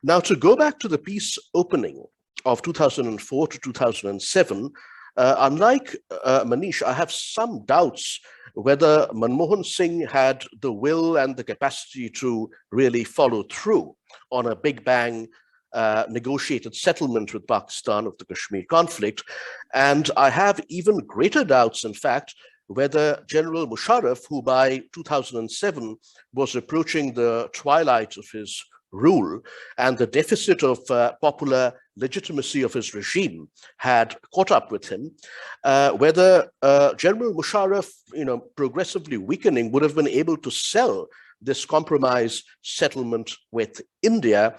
Now, to go back to the peace opening of 2004 to 2007, unlike Manish, I have some doubts whether Manmohan Singh had the will and the capacity to really follow through on a big bang negotiated settlement with Pakistan of the Kashmir conflict. And I have even greater doubts, in fact, whether General Musharraf, who by 2007 was approaching the twilight of his rule and the deficit of popular legitimacy of his regime had caught up with him, whether General Musharraf, progressively weakening, would have been able to sell this compromise settlement with India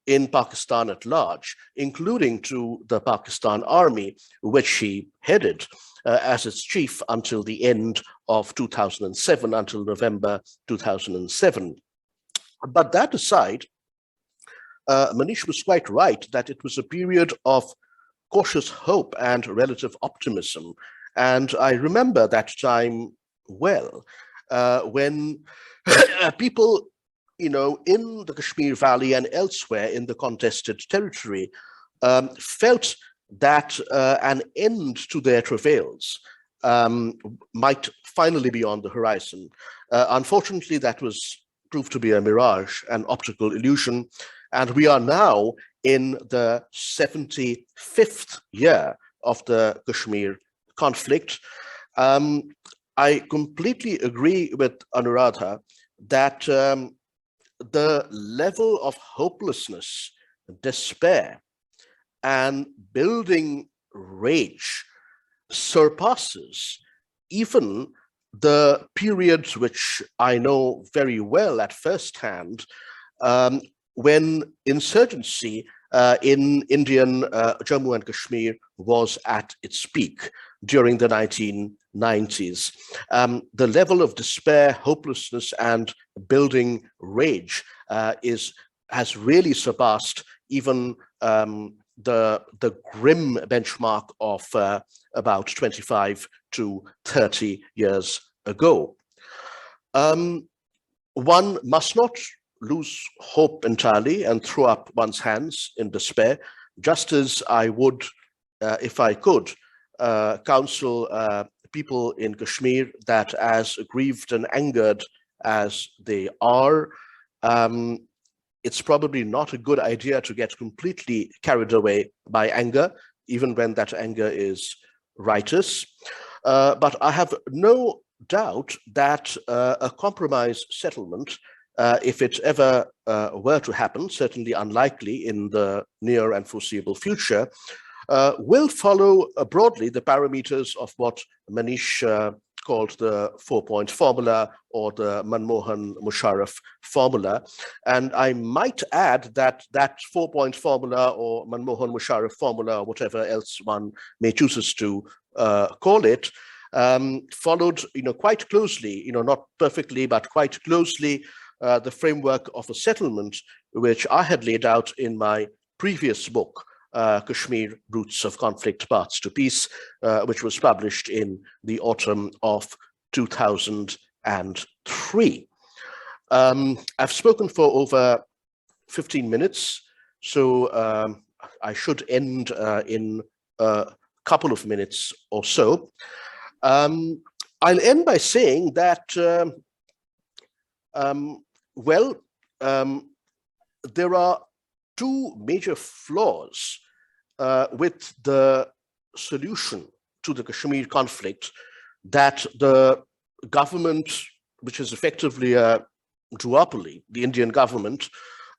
in Pakistan at large, including to the Pakistan army, which he headed as its chief until the end of 2007, until November 2007. But that aside, Manish was quite right that it was a period of cautious hope and relative optimism. And I remember that time well, when people, in the Kashmir Valley and elsewhere in the contested territory, felt that an end to their travails might finally be on the horizon. Unfortunately, that was proved to be a mirage, an optical illusion, and we are now in the 75th year of the Kashmir conflict. I completely agree with Anuradha that the level of hopelessness, despair, and building rage surpasses even the periods which I know very well at first hand, when insurgency in Indian Jammu and Kashmir was at its peak during the 1990s. The level of despair, hopelessness, and building rage has really surpassed even the grim benchmark of about 25 to 30 years ago. One must not lose hope entirely and throw up one's hands in despair, just as I would, if I could, counsel people in Kashmir that, as aggrieved and angered as they are, it's probably not a good idea to get completely carried away by anger, even when that anger is righteous. But I have no doubt that a compromise settlement, if it ever were to happen, certainly unlikely in the near and foreseeable future, will follow broadly the parameters of what Manish called the 4-point formula, or the Manmohan Musharraf formula. And I might add that that 4-point formula, or Manmohan Musharraf formula, or whatever else one may choose to call it, followed quite closely, not perfectly, but quite closely, the framework of a settlement which I had laid out in my previous book, Kashmir Roots of Conflict, Paths to Peace, which was published in the autumn of 2003. I've spoken for over 15 minutes, so I should end in a couple of minutes or so. I'll end by saying that, there are two major flaws with the solution to the Kashmir conflict that the government, which is effectively a duopoly, the Indian government,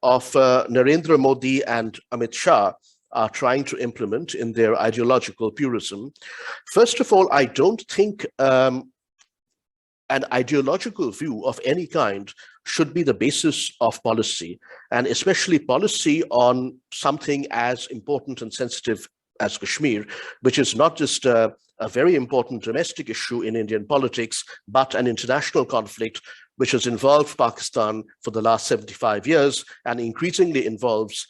of Narendra Modi and Amit Shah are trying to implement in their ideological purism. First of all, I don't think an ideological view of any kind should be the basis of policy, and especially policy on something as important and sensitive as Kashmir, which is not just a very important domestic issue in Indian politics, but an international conflict which has involved Pakistan for the last 75 years and increasingly involves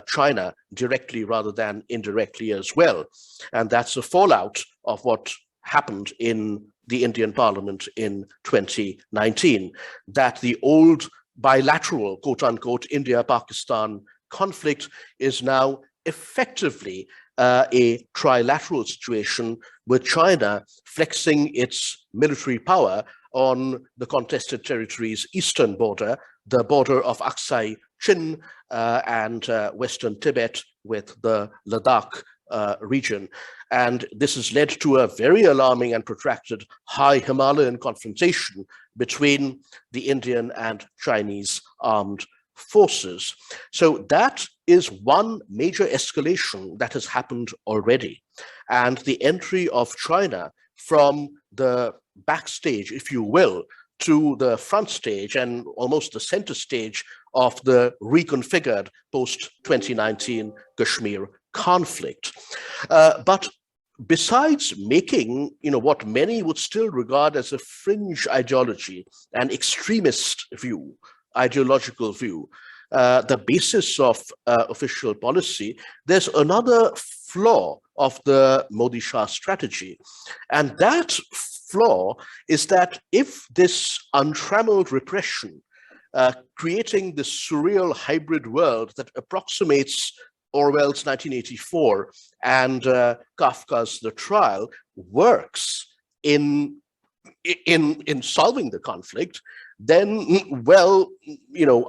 China directly rather than indirectly as well. And that's a fallout of what happened in the Indian Parliament in 2019, that the old bilateral, quote unquote, India-Pakistan conflict is now effectively a trilateral situation with China flexing its military power on the contested territory's eastern border, the border of Aksai Chin and Western Tibet with the Ladakh region. And this has led to a very alarming and protracted high-Himalayan confrontation between the Indian and Chinese armed forces. So that is one major escalation that has happened already. And the entry of China from the backstage, if you will, to the front stage and almost the center stage of the reconfigured post-2019 Kashmir conflict. But besides making, what many would still regard as a fringe ideology, an extremist view, ideological view, the basis of official policy, there's another flaw of the Modi Shah strategy. And that flaw is that if this untrammeled repression, creating this surreal hybrid world that approximates Orwell's 1984 and Kafka's The Trial, works in solving the conflict, then, well,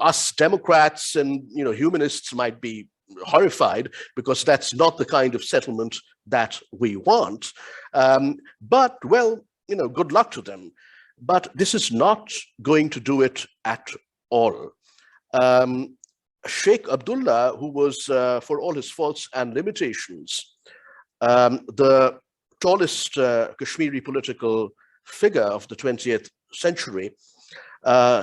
us Democrats and, humanists might be horrified because that's not the kind of settlement that we want. But, well, good luck to them. But this is not going to do it at all. Sheikh Abdullah, who was, for all his faults and limitations, the tallest Kashmiri political figure of the 20th century,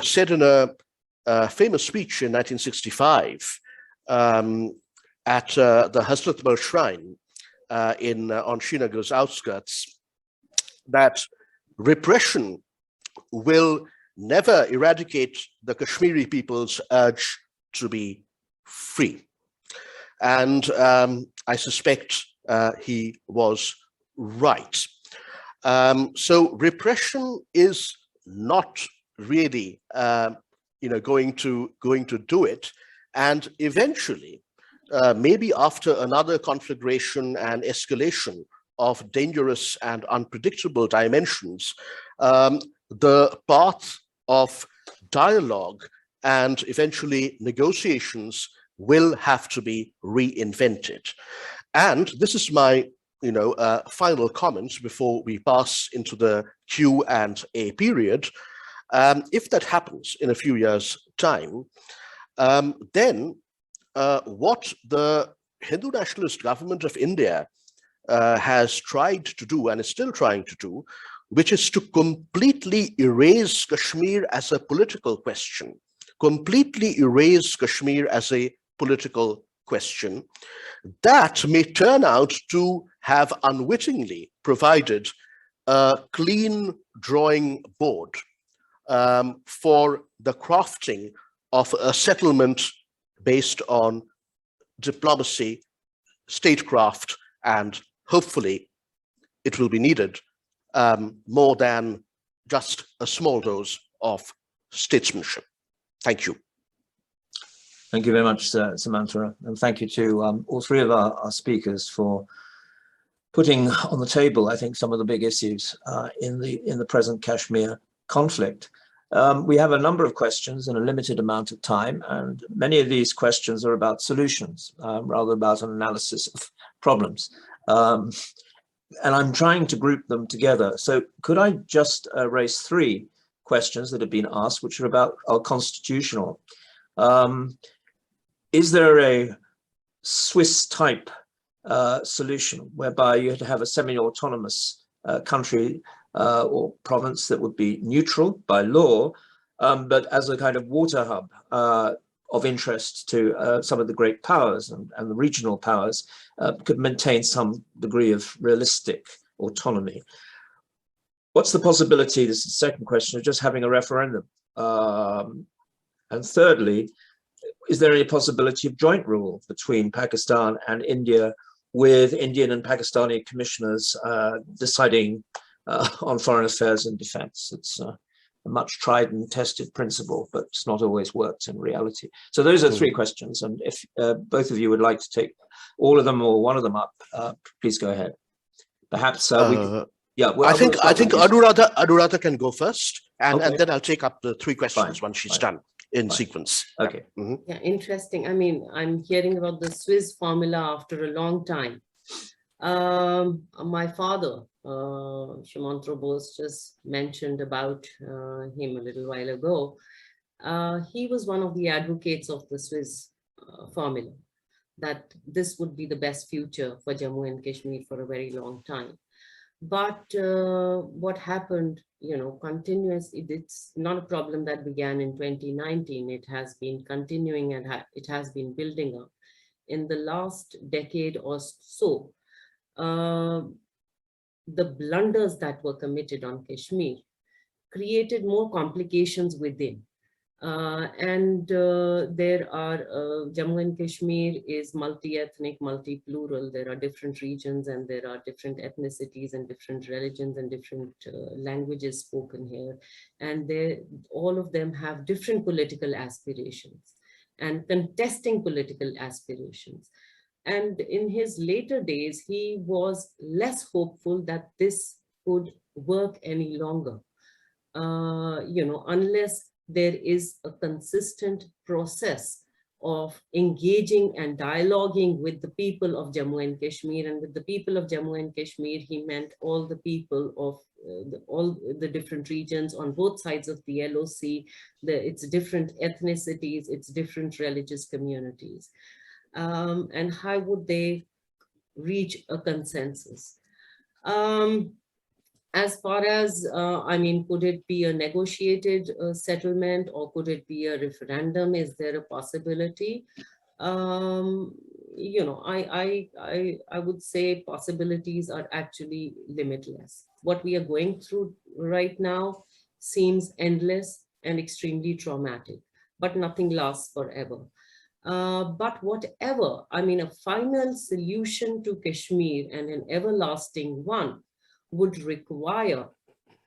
said in a famous speech in 1965 at the Hazrat Bal Shrine on Srinagar's outskirts, that repression will never eradicate the Kashmiri people's urge to be free. And I suspect he was right. So repression is not really going to do it. And eventually, maybe after another conflagration and escalation of dangerous and unpredictable dimensions, the path of dialogue and eventually negotiations will have to be reinvented. And this is my final comments before we pass into the Q&A period. If that happens in a few years' time, then what the Hindu nationalist government of India has tried to do and is still trying to do, which is to completely erase Kashmir as a political question, completely erase Kashmir as a political question, that may turn out to have unwittingly provided a clean drawing board for the crafting of a settlement based on diplomacy, statecraft, and hopefully it will be needed more than just a small dose of statesmanship. Thank you. Thank you very much, Sumantra, and thank you to all three of our speakers for putting on the table, I think, some of the big issues in the present Kashmir conflict. We have a number of questions in a limited amount of time, and many of these questions are about solutions, rather about an analysis of problems. And I'm trying to group them together. So could I just raise three questions that have been asked, which are about our constitutional. is there a Swiss type solution whereby you had to have a semi-autonomous country or province that would be neutral by law, but as a kind of water hub of interest to some of the great powers and the regional powers, could maintain some degree of realistic autonomy? What's the possibility, this is the second question, of just having a referendum? And thirdly, is there any possibility of joint rule between Pakistan and India, with Indian and Pakistani commissioners deciding on foreign affairs and defense? It's a much tried and tested principle, but it's not always worked in reality. So those are three questions. And if both of you would like to take all of them or one of them up, please go ahead. Perhaps we can, yeah. Well, I think Anuradha can go first, and then I'll take up the three questions once she's done in sequence. Okay. Yeah, interesting. I mean, I'm hearing about the Swiss formula after a long time. My father, Sumantra Bose, just mentioned about him a little while ago. He was one of the advocates of the Swiss formula, that this would be the best future for Jammu and Kashmir for a very long time. But what happened, you know, it's not a problem that began in 2019. It has been continuing and it has been building up. In the last decade or so, the blunders that were committed on Kashmir created more complications within. There are, Jammu and Kashmir is multi-ethnic, multi-plural. There are different regions and there are different ethnicities and different religions and different languages spoken here. And all of them have different political aspirations and contesting political aspirations. And in his later days, he was less hopeful that this could work any longer, you know, unless there is a consistent process of engaging and dialoguing with the people of Jammu and Kashmir. And with the people of Jammu and Kashmir, he meant all the people of all the different regions on both sides of the LOC, its different ethnicities, its different religious communities. And how would they reach a consensus? As far as, I mean, could it be a negotiated settlement or could it be a referendum? Is there a possibility? You know, I would say possibilities are actually limitless. What we are going through right now seems endless and extremely traumatic, but nothing lasts forever. But whatever, I mean, a final solution to Kashmir and an everlasting one would require,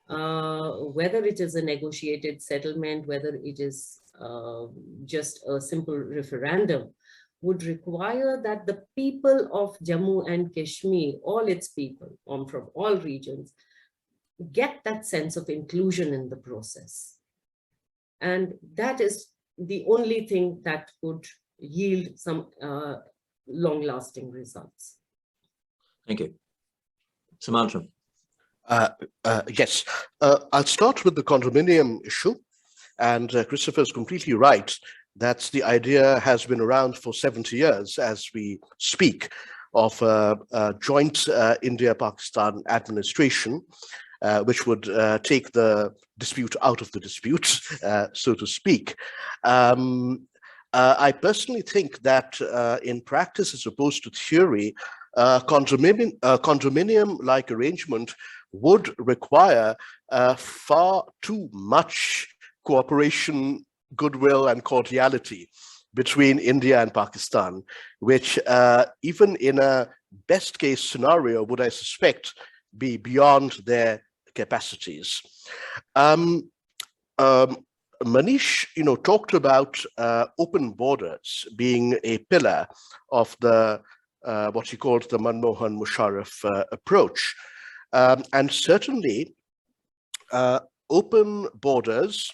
whether it is a negotiated settlement, whether it is just a simple referendum, would require that the people of Jammu and Kashmir, all its people from all regions, get that sense of inclusion in the process. And that is the only thing that could yield some long-lasting results. Thank you. Sumantra. Yes, I'll start with the condominium issue. And Christopher is completely right that the idea has been around for 70 years as we speak of a joint India-Pakistan administration, which would take the dispute out of the dispute, so to speak. I personally think that in practice, as opposed to theory, condominium-like arrangement would require far too much cooperation, goodwill, and cordiality between India and Pakistan, which even in a best case scenario would, I suspect, be beyond their capacities. Manish, talked about open borders being a pillar of the what he called the Manmohan Musharraf approach. And certainly, open borders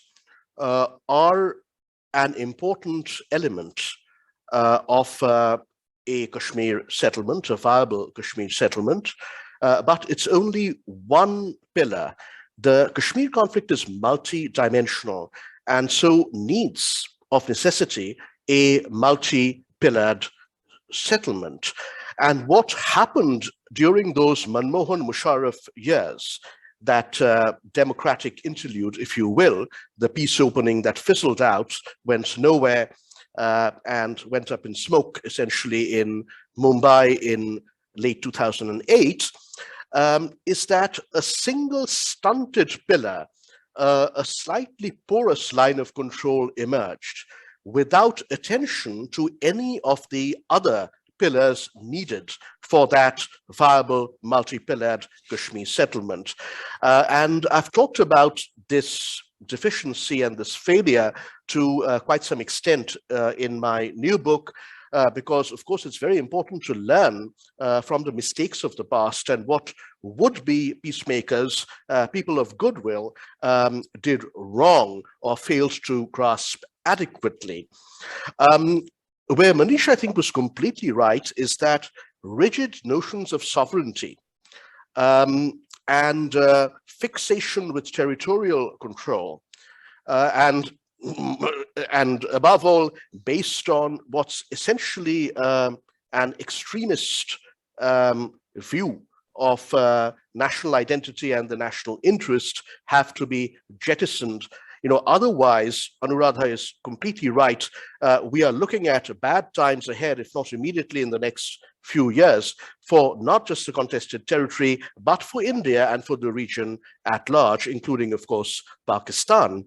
are an important element of a Kashmir settlement, a viable Kashmir settlement, but it's only one pillar. The Kashmir conflict is multi-dimensional and so needs, of necessity, a multi pillared settlement. And what happened during those Manmohan Musharraf years, that democratic interlude, if you will, the peace opening that fizzled out, went nowhere, and went up in smoke, essentially, in Mumbai in late 2008, is that a single stunted pillar, a slightly porous line of control emerged without attention to any of the other pillars needed for that viable multi-pillared Kashmir settlement. And I've talked about this deficiency and this failure to quite some extent in my new book, because of course it's very important to learn from the mistakes of the past and what would-be peacemakers, people of goodwill, did wrong or failed to grasp adequately. Where Manish, I think, was completely right is that rigid notions of sovereignty and fixation with territorial control and above all, based on what's essentially an extremist view of national identity and the national interest, have to be jettisoned. You know, otherwise, Anuradha is completely right. We are looking at bad times ahead, if not immediately in the next few years, for not just the contested territory, but for India and for the region at large, including, of course, Pakistan.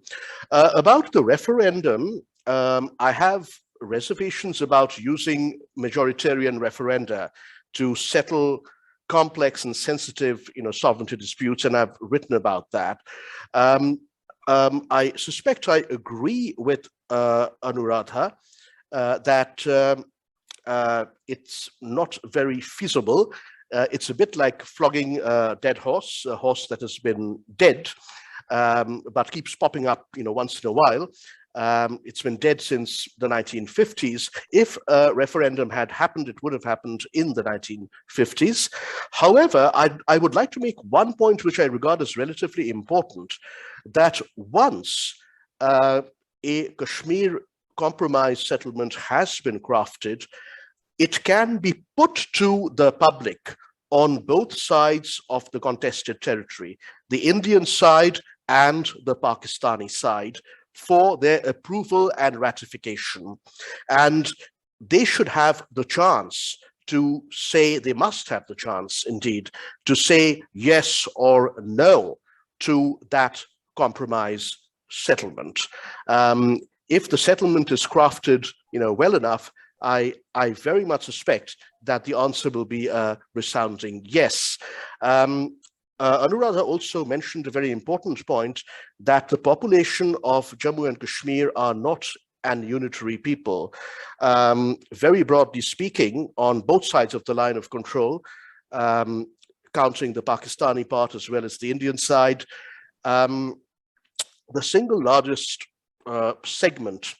About the referendum, I have reservations about using majoritarian referenda to settle complex and sensitive, sovereignty disputes, and I've written about that. I suspect I agree with Anuradha that it's not very feasible. It's a bit like flogging a dead horse, a horse that has been dead, but keeps popping up, once in a while. It's been dead since the 1950s. If a referendum had happened, it would have happened in the 1950s. However, I would like to make one point which I regard as relatively important, that once a Kashmir compromise settlement has been crafted, it can be put to the public on both sides of the contested territory, the Indian side and the Pakistani side, for their approval and ratification. And they should have the chance to say, they must have the chance indeed, to say yes or no to that compromise settlement. If the settlement is crafted, well enough, I very much suspect that the answer will be a resounding yes. Anuradha also mentioned a very important point, that the population of Jammu and Kashmir are not an unitary people. Very broadly speaking, on both sides of the line of control, counting the Pakistani part as well as the Indian side, the single largest segment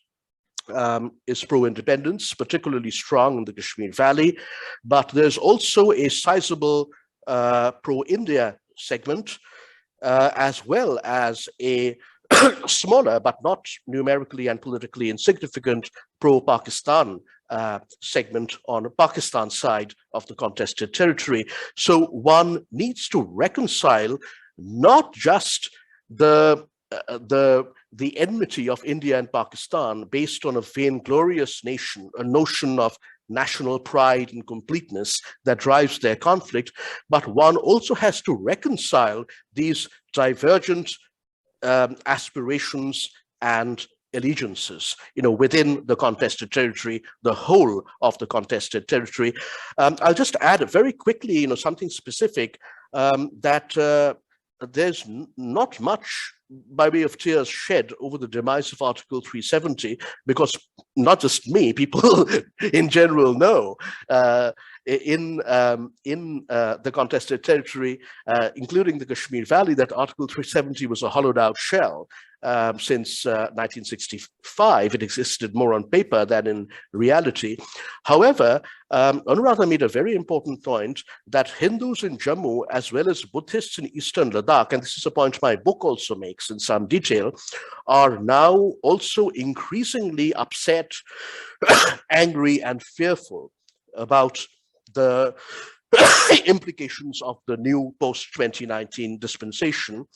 is pro-independence, particularly strong in the Kashmir Valley, but there's also a sizable pro-India segment, as well as a smaller but not numerically and politically insignificant pro-Pakistan segment on the Pakistan side of the contested territory. So one needs to reconcile not just the enmity of India and Pakistan based on a vainglorious notion of national pride and completeness that drives their conflict, but one also has to reconcile these divergent aspirations and allegiances, within the contested territory, the whole of the contested territory. I'll just add very quickly, something specific, that there's not much by way of tears shed over the demise of Article 370, because not just me, people in general know in the contested territory, including the Kashmir Valley, that Article 370 was a hollowed out shell. since 1965. It existed more on paper than in reality. However, Anuradha made a very important point that Hindus in Jammu, as well as Buddhists in eastern Ladakh, and this is a point my book also makes in some detail, are now also increasingly upset, angry, and fearful about the implications of the new post-2019 dispensation,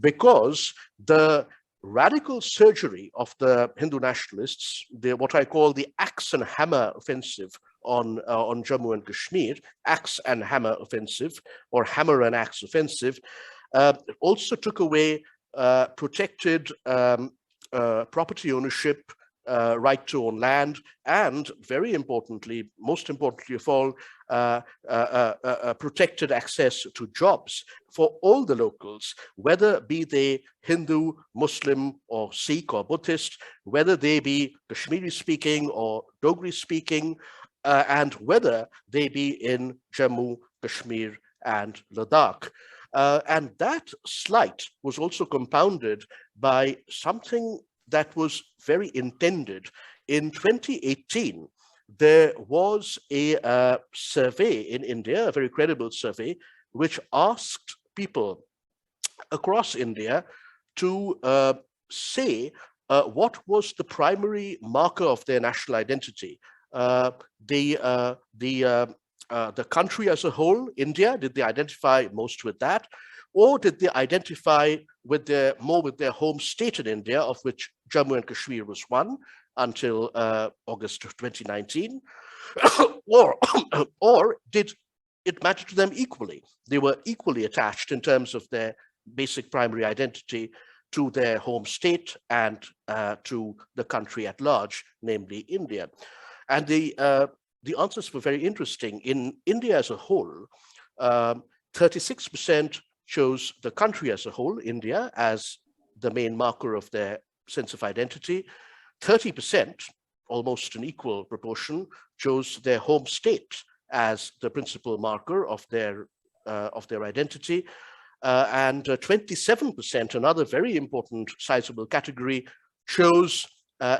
because the radical surgery of the Hindu nationalists, what I call the axe and hammer offensive on Jammu and Kashmir, axe and hammer offensive, or hammer and axe offensive, also took away protected property ownership, right to own land, and very importantly, most importantly of all, protected access to jobs for all the locals, whether be they Hindu, Muslim, or Sikh or Buddhist, whether they be Kashmiri speaking or Dogri speaking, and whether they be in Jammu, Kashmir, and Ladakh. And that slight was also compounded by something that was very intended. In 2018, there was a survey in India, a very credible survey, which asked people across India to say what was the primary marker of their national identity. The country as a whole, India, did they identify most with that? Or did they identify with more with their home state in India, of which Jammu and Kashmir was one until August of 2019? or did it matter to them equally? They were equally attached in terms of their basic primary identity to their home state and to the country at large, namely India. And the answers were very interesting. In India as a whole, 36% chose the country as a whole, India, as the main marker of their sense of identity. 30%, almost an equal proportion, chose their home state as the principal marker of their identity. And 27%, another very important sizable category,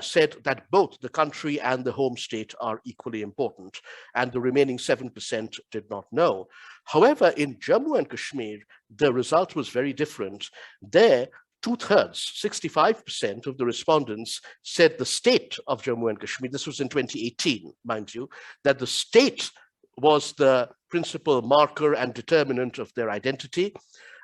said that both the country and the home state are equally important, and the remaining 7% did not know. However, in Jammu and Kashmir, the result was very different. There, 2/3, 65% of the respondents said the state of Jammu and Kashmir, this was in 2018, mind you, that the state was the principal marker and determinant of their identity.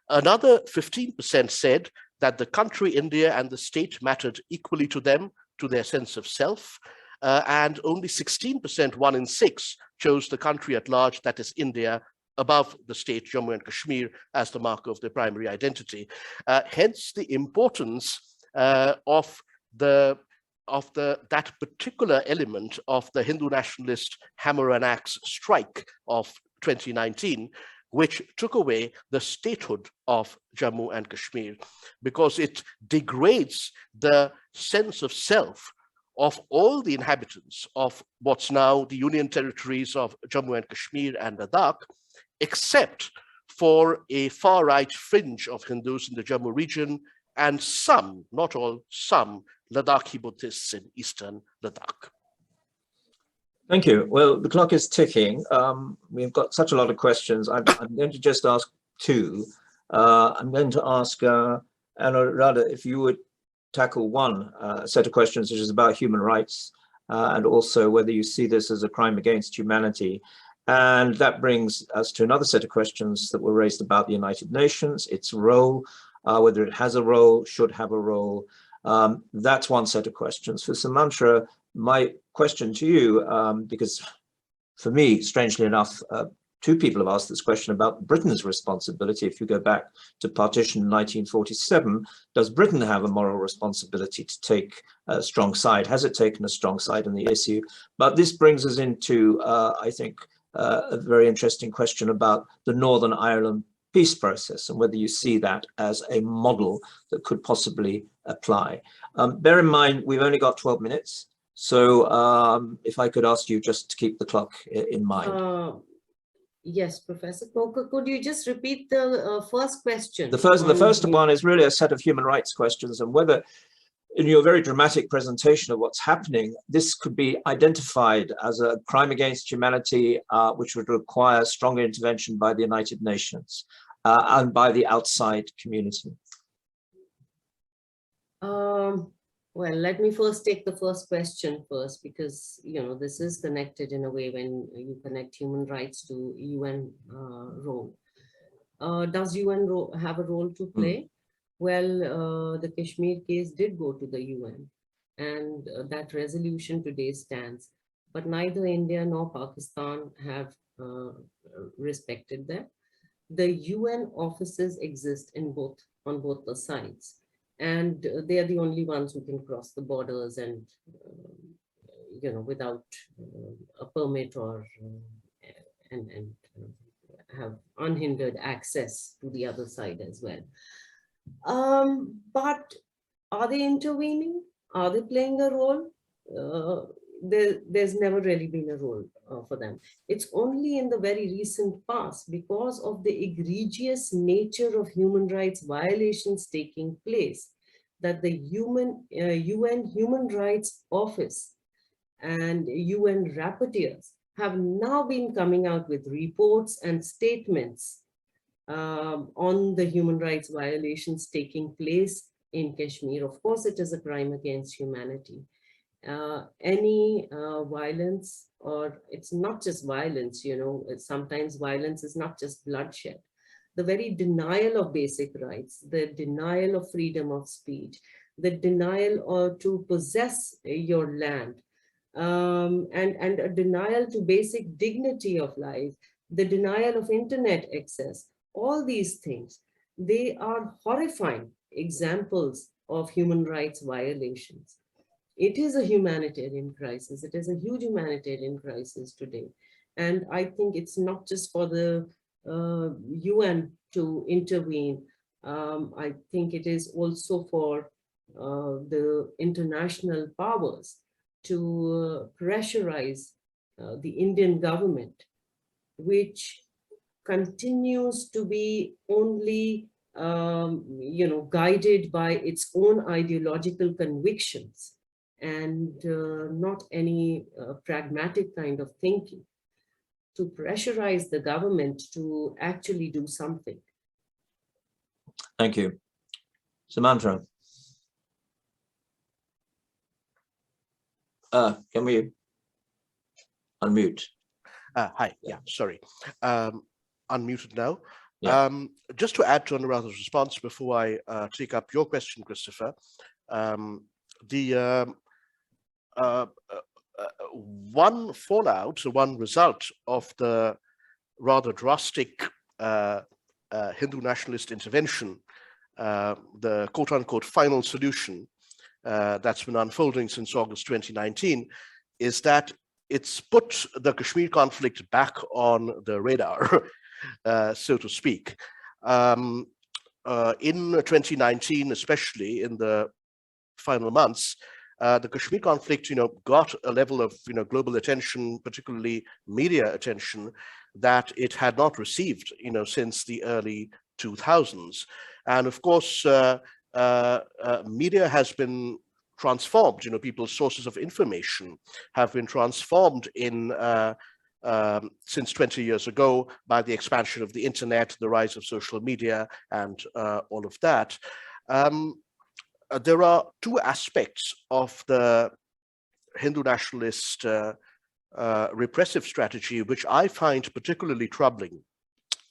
Another 15% said that the country, India, and the state mattered equally to them, to their sense of self, and only 16%, 1 in 6, chose the country at large, that is India, above the state, Jammu and Kashmir, as the marker of their primary identity. Hence the importance of that particular element of the Hindu nationalist hammer and axe strike of 2019, which took away the statehood of Jammu and Kashmir, because it degrades the sense of self of all the inhabitants of what's now the Union territories of Jammu and Kashmir and Ladakh, except for a far-right fringe of Hindus in the Jammu region and some, not all, some Ladakhi Buddhists in eastern Ladakh. Thank you. Well, the clock is ticking. We've got such a lot of questions. I'm going to just ask two. I'm going to ask Anuradha if you would tackle one set of questions, which is about human rights, and also whether you see this as a crime against humanity. And that brings us to another set of questions that were raised about the United Nations, its role, whether it has a role, should have a role. That's one set of questions. For Sumantra, my question to you, because for me, strangely enough, two people have asked this question about Britain's responsibility. If you go back to partition in 1947, does Britain have a moral responsibility to take a strong side? Has it taken a strong side in the issue? But this brings us into, I think, a very interesting question about the Northern Ireland peace process and whether you see that as a model that could possibly apply. Bear in mind, we've only got 12 minutes. So if I could ask you just to keep the clock in mind. Yes, Professor Coker, could you just repeat the first question? The first one is really a set of human rights questions, and whether in your very dramatic presentation of what's happening, this could be identified as a crime against humanity, which would require stronger intervention by the United Nations and by the outside community. Well, let me first take the first question first, because, you know, this is connected in a way when you connect human rights to UN role. Does UN have a role to play? Well, the Kashmir case did go to the UN, and that resolution today stands. But neither India nor Pakistan have respected that. The UN offices exist on both the sides, and they are the only ones who can cross the borders and, you know, without a permit or and have unhindered access to the other side as well. But are they intervening? Are they playing a role? There's never really been a role for them. It's only in the very recent past, because of the egregious nature of human rights violations taking place, that the UN Human Rights Office and UN rapporteurs have now been coming out with reports and statements on the human rights violations taking place in Kashmir. Of course, it is a crime against humanity. Any violence, or it's not just violence, you know, sometimes violence is not just bloodshed. The very denial of basic rights, the denial of freedom of speech, the denial to possess your land, and a denial to basic dignity of life, the denial of internet access, all these things, they are horrifying examples of human rights violations. It is a humanitarian crisis. It is a huge humanitarian crisis today. And I think it's not just for the UN to intervene. I think it is also for the international powers to pressurize the Indian government, which continues to be only you know, guided by its own ideological convictions and not any pragmatic kind of thinking, to pressurize the government to actually do something. Thank you. Sumantra. Can we unmute? Hi, yeah, sorry. Unmuted now. Yeah. Just to add to Anuradha's response before I take up your question, Christopher, one fallout, so one result of the rather drastic Hindu nationalist intervention, the quote-unquote final solution that's been unfolding since August 2019, is that it's put the Kashmir conflict back on the radar, so to speak. In 2019, especially in the final months, the Kashmir conflict, you know, got a level of, you know, global attention, particularly media attention, that it had not received, you know, since the early 2000s. And of course, media has been transformed. You know, people's sources of information have been transformed in since 20 years ago by the expansion of the internet, the rise of social media, and all of that. There are two aspects of the Hindu nationalist repressive strategy which I find particularly troubling.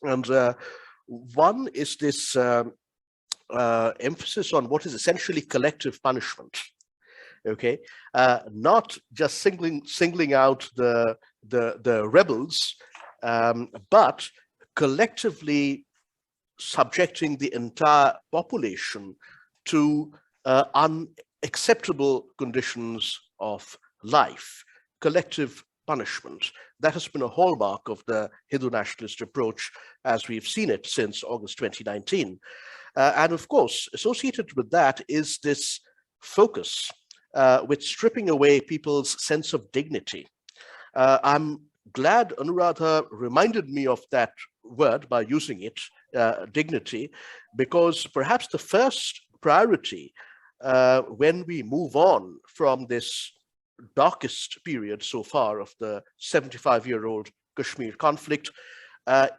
And one is this emphasis on what is essentially collective punishment. Okay, not just singling out the rebels, but collectively subjecting the entire population to unacceptable conditions of life, collective punishment. That has been a hallmark of the Hindu nationalist approach as we've seen it since August 2019. And of course, associated with that is this focus with stripping away people's sense of dignity. I'm glad Anuradha reminded me of that word by using it, dignity, because perhaps the first priority when we move on from this darkest period so far of the 75-year-old Kashmir conflict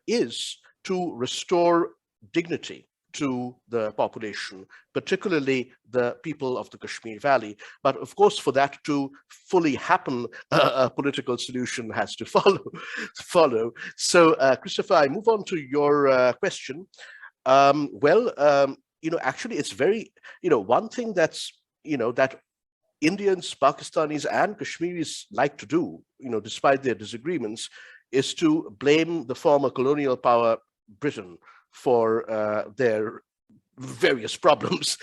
is to restore dignity to the population, particularly the people of the Kashmir Valley. But of course, for that to fully happen, a political solution has to follow. So, Christopher, I move on to your question. Actually, it's very, one thing that's, that Indians, Pakistanis, and Kashmiris like to do, despite their disagreements, is to blame the former colonial power Britain for their various problems,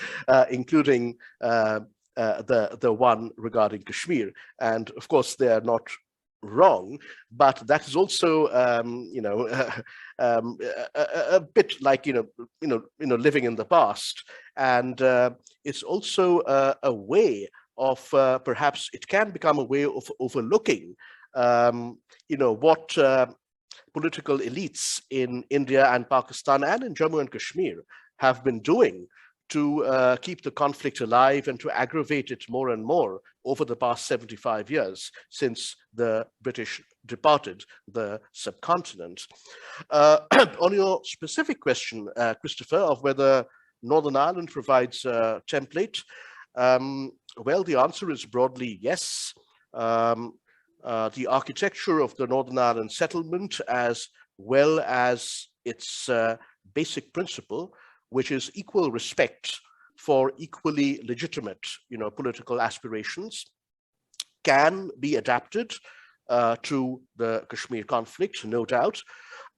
including the one regarding Kashmir. And of course, they are not wrong, but that is also, a bit like, living in the past. And it's also a way of, perhaps it can become a way of overlooking, what political elites in India and Pakistan and in Jammu and Kashmir have been doing to keep the conflict alive and to aggravate it more and more over the past 75 years since the British departed the subcontinent. On your specific question, Christopher, of whether Northern Ireland provides a template, well, the answer is broadly yes. The architecture of the Northern Ireland settlement, as well as its basic principle, which is equal respect for equally legitimate, political aspirations, can be adapted to the Kashmir conflict, no doubt.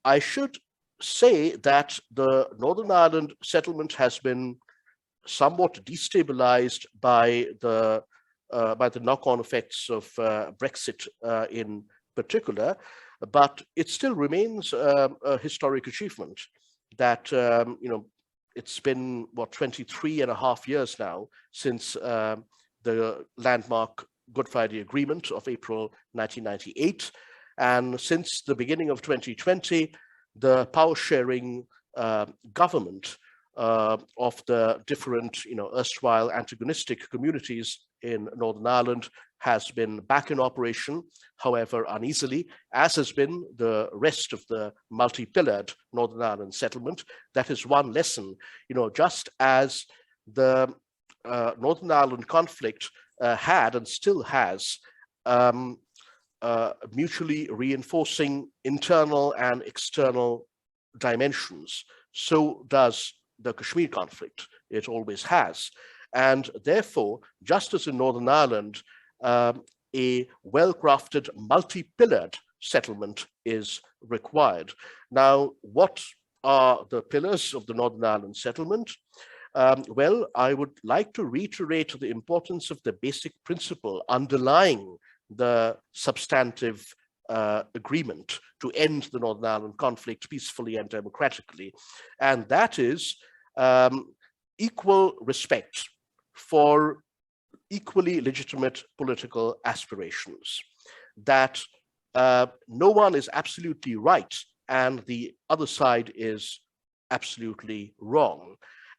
I should say that the Northern Ireland settlement has been somewhat destabilized by the knock-on effects of Brexit in particular, but it still remains a historic achievement that, it's been, 23 and a half years now since the landmark Good Friday Agreement of April 1998. And since the beginning of 2020, the power-sharing government of the different, erstwhile antagonistic communities in Northern Ireland has been back in operation, however uneasily, as has been the rest of the multi-pillared Northern Ireland settlement. That is one lesson, just as the Northern Ireland conflict had and still has mutually reinforcing internal and external dimensions, so does the Kashmir conflict. It always has. And therefore, just as in Northern Ireland, a well-crafted, multi-pillared settlement is required. Now, what are the pillars of the Northern Ireland settlement? Well, I would like to reiterate the importance of the basic principle underlying the substantive agreement to end the Northern Ireland conflict peacefully and democratically. And that is equal respect for equally legitimate political aspirations, that no one is absolutely right and the other side is absolutely wrong.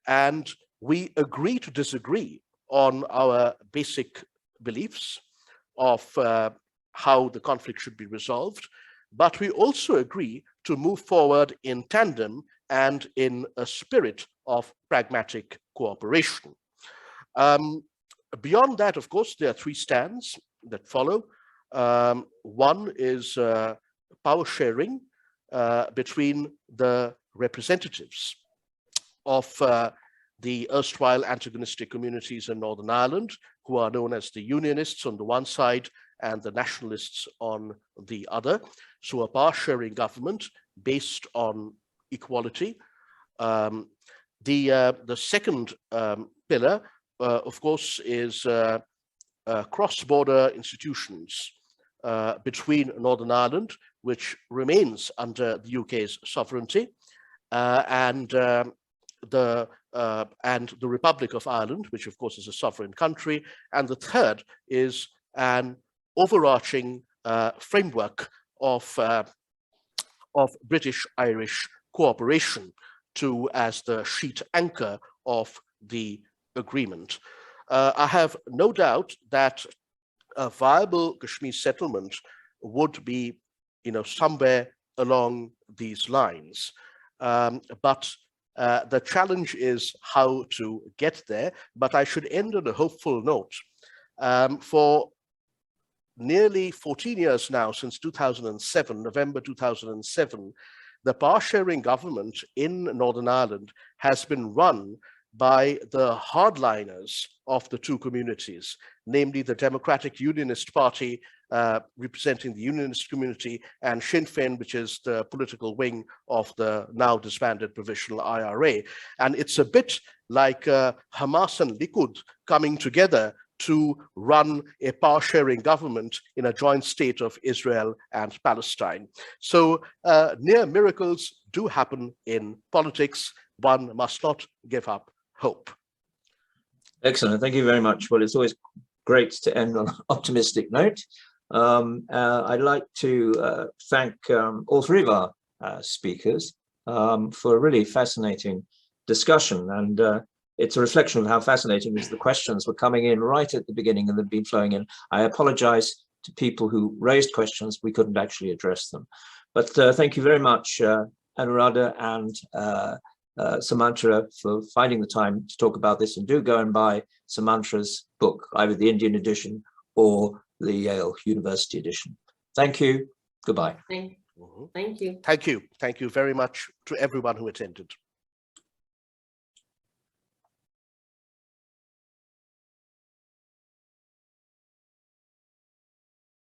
And we agree to disagree on our basic beliefs of how the conflict should be resolved, but we also agree to move forward in tandem and in a spirit of pragmatic cooperation. Beyond that, of course, there are three strands that follow. One is power sharing between the representatives of the erstwhile antagonistic communities in Northern Ireland, who are known as the Unionists on the one side and the Nationalists on the other. So a power sharing government based on equality. The second pillar, of course, is cross-border institutions between Northern Ireland, which remains under the UK's sovereignty, and the Republic of Ireland, which of course is a sovereign country. And the third is an overarching framework of British-Irish cooperation as the sheet anchor of the agreement. I have no doubt that a viable Kashmir settlement would be, somewhere along these lines. But the challenge is how to get there. But I should end on a hopeful note. For nearly 14 years now, since 2007, November 2007, the power-sharing government in Northern Ireland has been run by the hardliners of the two communities, namely the Democratic Unionist Party, representing the Unionist community, and Sinn Féin, which is the political wing of the now disbanded Provisional IRA. And it's a bit like Hamas and Likud coming together to run a power-sharing government in a joint state of Israel and Palestine. So near miracles do happen in politics. One must not give up hope. Excellent. Thank you very much. Well, it's always great to end on an optimistic note. I'd like to thank all three of our speakers for a really fascinating discussion. And it's a reflection of how fascinating is the questions were coming in right at the beginning and they've been flowing in. I apologize to people who raised questions. We couldn't actually address them. But thank you very much, Anuradha and Sumantra, for finding the time to talk about this. And do go and buy Sumantra's book, either the Indian edition or the Yale University edition. Thank you. Goodbye. Thank you. Thank you. Thank you very much to everyone who attended.